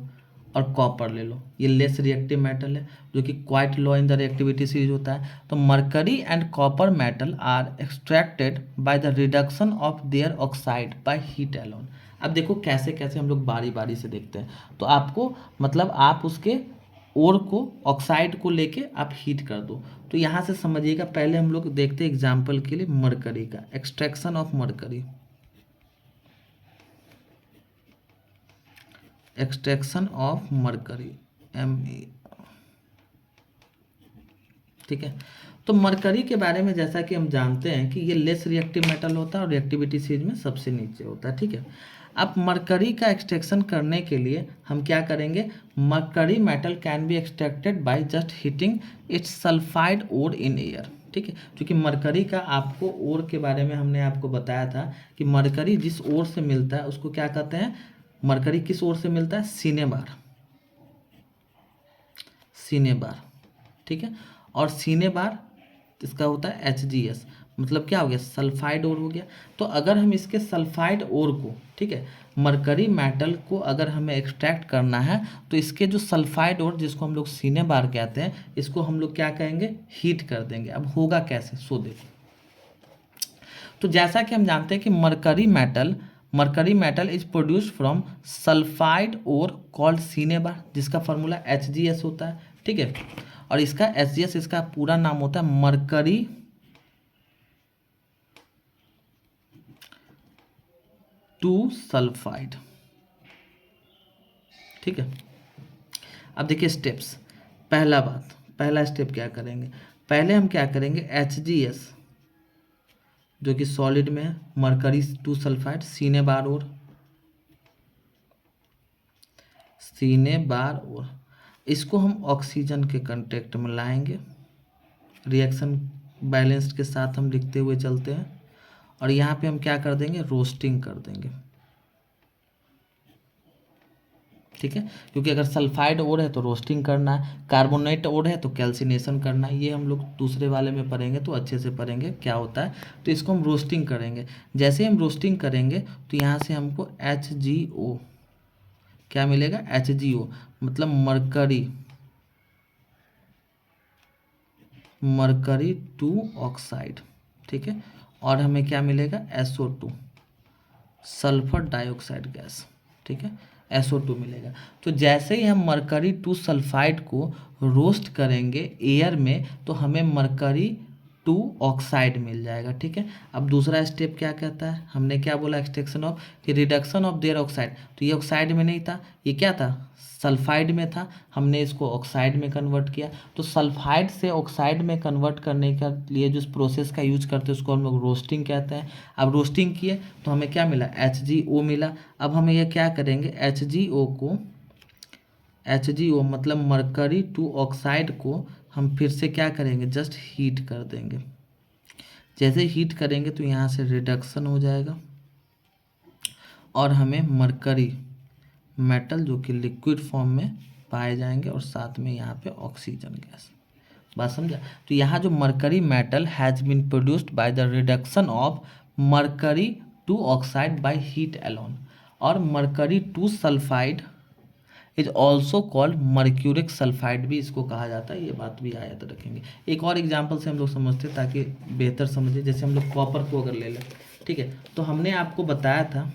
और कॉपर ले लो, ये लेस रिएक्टिव मेटल है जो कि quite low in the reactivity series होता है। तो mercury and copper metal are extracted by the reduction of their oxide by heat alone. अब देखो कैसे कैसे हम लोग बारी बारी से देखते हैं। तो आपको मतलब आप उसके ओर को, ऑक्साइड को लेके आप हीट कर दो। तो यहाँ से समझिएगा, पहले हम लोग देखते हैं एग्जाम्पल के लिए मरकरी का extraction of mercury, extraction of mercury ME, ठीक है। तो मरकरी के बारे में जैसा कि हम जानते हैं कि ये लेस रिएक्टिव मेटल होता है और रिएक्टिविटी सीरीज में सबसे नीचे होता है, ठीक है। अब मरकरी का एक्सट्रैक्शन करने के लिए हम क्या करेंगे, mercury metal can be extracted by just heating its sulphide ore in air, ठीक है। क्योंकि मरकरी का आपको ओर के बारे में हमने आपको बताया था कि मरकरी जिस ओर से मिलता है उसको क्या कहते हैं, मरकरी किस ओर से मिलता है, सीने बार, सीने बार, ठीक है। और सीने बार इसका होता है HGS, मतलब क्या हो गया, सल्फाइड ओर हो गया। तो अगर हम इसके सल्फाइड ओर को, ठीक है, मरकरी मेटल को अगर हमें एक्सट्रैक्ट करना है तो इसके जो सल्फाइड ओर जिसको हम लोग सीने बार कहते हैं, इसको हम लोग क्या कहेंगे, हीट कर देंगे। अब होगा कैसे, सो देखो। तो जैसा कि हम जानते हैं कि mercury metal is produce from sulphide ore called cinnabar, जिसका फार्मूला HGS होता है, ठीक है। और इसका HGS, इसका पूरा नाम होता है मरकरी टू सल्फाइड, ठीक है। अब देखिए स्टेप्स, पहला स्टेप क्या करेंगे, पहले हम क्या करेंगे, HGS जो कि सॉलिड में है, मरकरी टू सल्फाइड, सीने बार और इसको हम ऑक्सीजन के कांटेक्ट में लाएंगे, रिएक्शन बैलेंस्ड के साथ हम लिखते हुए चलते हैं। और यहाँ पे हम क्या कर देंगे, रोस्टिंग कर देंगे, ठीक है। क्योंकि अगर सल्फाइड ओर है तो रोस्टिंग करना है, कार्बोनेट ओर है तो कैल्सिनेशन करना है। ये हम लोग दूसरे वाले में पढ़ेंगे तो अच्छे से पढ़ेंगे क्या होता है। तो इसको हम रोस्टिंग करेंगे। जैसे हम रोस्टिंग करेंगे तो यहाँ से हमको HGO क्या मिलेगा, HGO मतलब मरकरी टू ऑक्साइड, ठीक है। और हमें क्या मिलेगा, SO2 सल्फर डाइऑक्साइड गैस, ठीक है, SO2 मिलेगा। तो जैसे ही हम मरकरी टू सल्फाइड को रोस्ट करेंगे एयर में तो हमें मरकरी टू ऑक्साइड मिल जाएगा, ठीक है। अब दूसरा स्टेप क्या कहता है, हमने क्या बोला, एक्सट्रैक्शन ऑफ कि रिडक्शन ऑफ देयर ऑक्साइड। तो ये ऑक्साइड में नहीं था, ये क्या था, सल्फाइड में था, हमने इसको ऑक्साइड में कन्वर्ट किया। तो सल्फाइड से ऑक्साइड में कन्वर्ट करने के लिए जो प्रोसेस का यूज करते हैं उसको हम लोग रोस्टिंग कहते हैं। अब रोस्टिंग किए तो हमें क्या मिला, HGO मिला। अब हमें ये क्या करेंगे, HGO मतलब मरकरी टू ऑक्साइड को हम फिर से क्या करेंगे, जस्ट हीट कर देंगे। जैसे हीट करेंगे तो यहाँ से रिडक्शन हो जाएगा और हमें मरकरी मेटल जो कि लिक्विड फॉर्म में पाए जाएंगे और साथ में यहाँ पे ऑक्सीजन गैस। बात समझा। तो यहाँ जो mercury metal has been produced by the reduction of mercury two oxide by heat alone, और mercury two sulphide is also called mercuric sulphide भी इसको कहा जाता है, ये बात भी आया तो रखेंगे। एक और एग्जाम्पल से हम लोग समझते हैं ताकि बेहतर समझे, जैसे हम लोग कॉपर को अगर ले लें, ठीक है, तो हमने आपको बताया था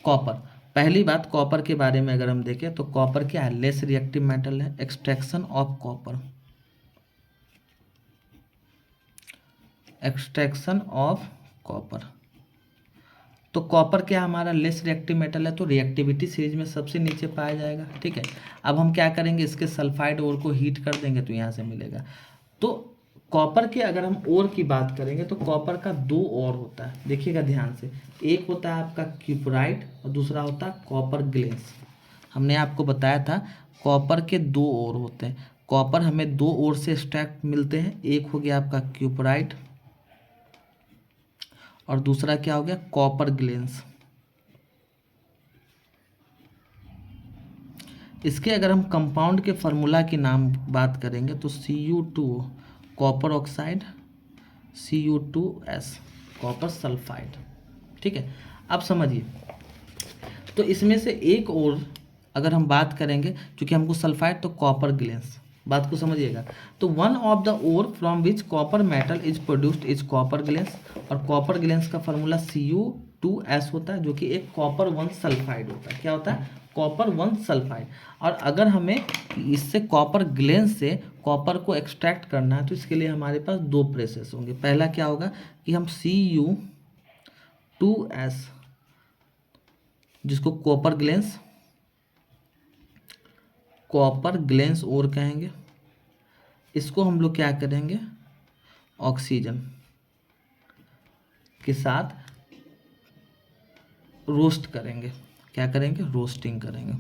कॉपर, पहली बात कॉपर के बारे में अगर हम देखें तो कॉपर क्या है, लेस रिएक्टिव मेटल है। Extraction of copper, extraction of copper, तो कॉपर क्या हमारा लेस रिएक्टिव मेटल है, तो रिएक्टिविटी सीरीज में सबसे नीचे पाया जाएगा, ठीक है। अब हम क्या करेंगे, इसके सल्फाइड ओर को हीट कर देंगे तो यहाँ से मिलेगा। तो कॉपर के अगर हम ओर की बात करेंगे तो कॉपर का दो ओर होता है, देखिएगा ध्यान से, एक होता है आपका क्यूपराइट और दूसरा होता है कॉपर ग्लेंस। हमने आपको बताया था कॉपर के दो ओर होते हैं, कॉपर हमें दो ओर से एक्सट्रैक्ट मिलते हैं, एक हो गया आपका क्यूपराइट और दूसरा क्या हो गया, कॉपर ग्लेंस। इसके अगर हम कंपाउंड के फार्मूला की नाम बात करेंगे तो Cu2 copper oxide, Cu2S copper sulphide, ठीक है। अब समझिए, तो इसमें से एक और अगर हम बात करेंगे, क्योंकि हमको सल्फाइड तो कॉपर ग्लेंस, बात को समझिएगा, तो one of the ore from which copper metal is produced is copper glance, और कॉपर ग्लेंस का फार्मूला Cu2S होता है, जो कि एक कॉपर 1 सल्फाइड होता है। क्या होता है, कॉपर 1 सल्फाइड। और अगर हमें इससे कॉपर ग्लेंस से कॉपर को एक्सट्रैक्ट करना है तो इसके लिए हमारे पास दो प्रोसेस होंगे। पहला क्या होगा कि हम Cu2S, जिसको कॉपर ग्लेंस और कहेंगे, इसको हम लोग क्या करेंगे, ऑक्सीजन के साथ रोस्ट करेंगे। क्या करेंगे, रोस्टिंग करेंगे।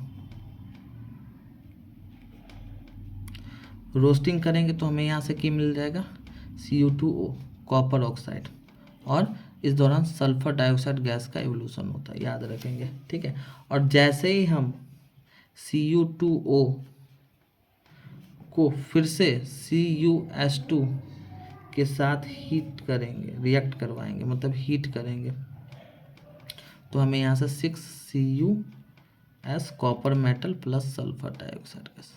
रोस्टिंग करेंगे तो हमें यहाँ से क्या मिल जाएगा, Cu2O कॉपर ऑक्साइड, और इस दौरान सल्फर डाइऑक्साइड गैस का एवोल्यूशन होता है, याद रखेंगे, ठीक है। और जैसे ही हम Cu2O को फिर से Cus2 के साथ हीट करेंगे, रिएक्ट करवाएंगे, मतलब हीट करेंगे, तो हमें यहाँ से 6Cu copper metal plus sulphur dioxide gas.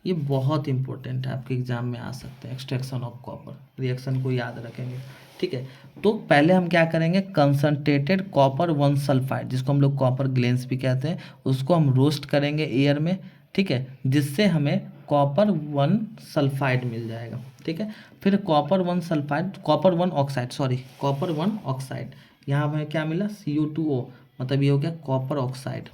ये बहुत इंपॉर्टेंट है, आपके एग्जाम में आ सकते हैं, एक्सट्रैक्शन ऑफ कॉपर रिएक्शन को याद रखेंगे, ठीक है। तो पहले हम क्या करेंगे, कंसनट्रेटेड कॉपर 1 सल्फाइड, जिसको हम लोग कॉपर ग्लेंस भी कहते हैं, उसको हम रोस्ट करेंगे एयर में, ठीक है, जिससे हमें कॉपर 1 सल्फाइड मिल जाएगा, ठीक है। फिर copper 1 sulphide, copper 1 oxide, sorry copper 1 oxide, यहाँ हमें क्या मिला, Cu2O, मतलब ये हो गया कॉपर ऑक्साइड,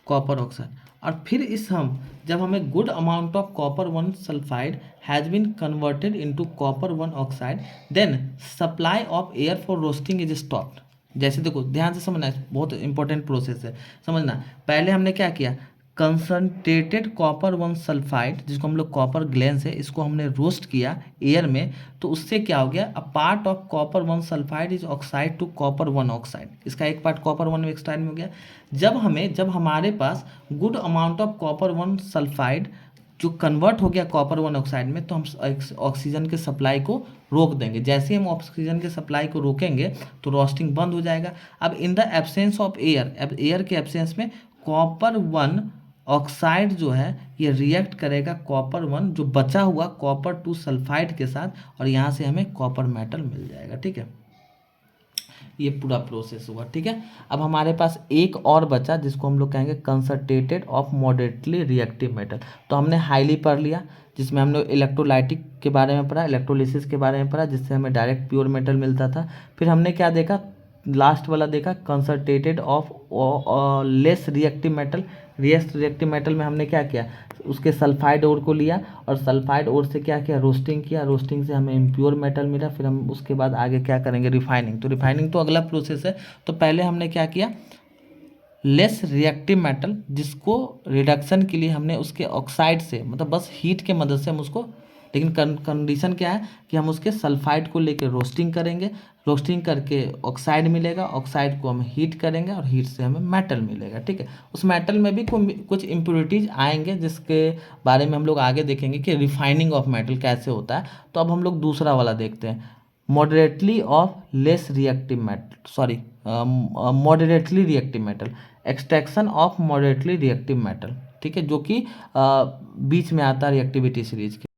कॉपर ऑक्साइड। और फिर इस हम जब हमें good amount of copper 1 sulphide has been converted into copper 1 oxide, then supply of air for roasting is stopped. जैसे देखो ध्यान से समझना, बहुत इंपॉर्टेंट प्रोसेस है, समझना। पहले हमने क्या किया, कंसनट्रेटेड कॉपर 1 सल्फाइड, जिसको हम लोग कॉपर ग्लेंस है, इसको हमने रोस्ट किया एयर में, तो उससे क्या हो गया, a part of copper 1 sulphide is oxide to copper 1 oxide, इसका एक पार्ट कॉपर 1 में ऑक्साइड में हो गया। जब हमारे पास good amount of copper 1 sulphide जो कन्वर्ट हो गया कॉपर 1 ऑक्साइड में, तो हम ऑक्सीजन के सप्लाई को रोक देंगे। जैसे ही हम ऑक्सीजन के सप्लाई को रोकेंगे तो रोस्टिंग बंद हो जाएगा। अब in the absence of air, अब एयर के एब्सेंस में कॉपर 1 ऑक्साइड जो है ये रिएक्ट करेगा कॉपर 1 जो बचा हुआ कॉपर 2 सल्फाइड के साथ, और यहाँ से हमें कॉपर मेटल मिल जाएगा, ठीक है। ये पूरा प्रोसेस हुआ, ठीक है। अब हमारे पास एक और बचा जिसको हम लोग कहेंगे concentrated of moderately reactive metal. तो हमने हाईली पढ़ लिया, जिसमें हमने इलेक्ट्रोलाइटिक के बारे में पढ़ा, इलेक्ट्रोलिसिस के बारे में पढ़ा, जिससे हमें डायरेक्ट प्योर मेटल मिलता था। फिर हमने क्या देखा, लास्ट वाला देखा, concentrated of less reactive metal. Less reactive metal में हमने क्या किया, उसके सल्फाइड ओर को लिया और सल्फाइड ओर से क्या किया, रोस्टिंग किया, रोस्टिंग से हमें इम्प्योर मेटल मिला। फिर हम उसके बाद आगे क्या करेंगे, रिफाइनिंग। तो रिफाइनिंग तो अगला प्रोसेस है। तो पहले हमने क्या किया, लेस रिएक्टिव मेटल, जिसको रिडक्शन के लिए हमने उसके ऑक्साइड से, मतलब बस हीट के मदद से हम उसको, लेकिन कंडीशन क्या है कि हम उसके सल्फाइड को लेकर रोस्टिंग करेंगे, रोस्टिंग करके ऑक्साइड मिलेगा, ऑक्साइड को हम हीट करेंगे और हीट से हमें मेटल मिलेगा, ठीक है। उस मेटल में भी कुछ इम्प्योरिटीज आएंगे जिसके बारे में हम लोग आगे देखेंगे कि रिफाइनिंग ऑफ मेटल कैसे होता है। तो अब हम लोग दूसरा वाला देखते हैं, moderately of less reactive metal, sorry, moderately reactive metal, extraction of moderately reactive metal, ठीक है, जो कि बीच में आता है रिएक्टिविटी सीरीज के।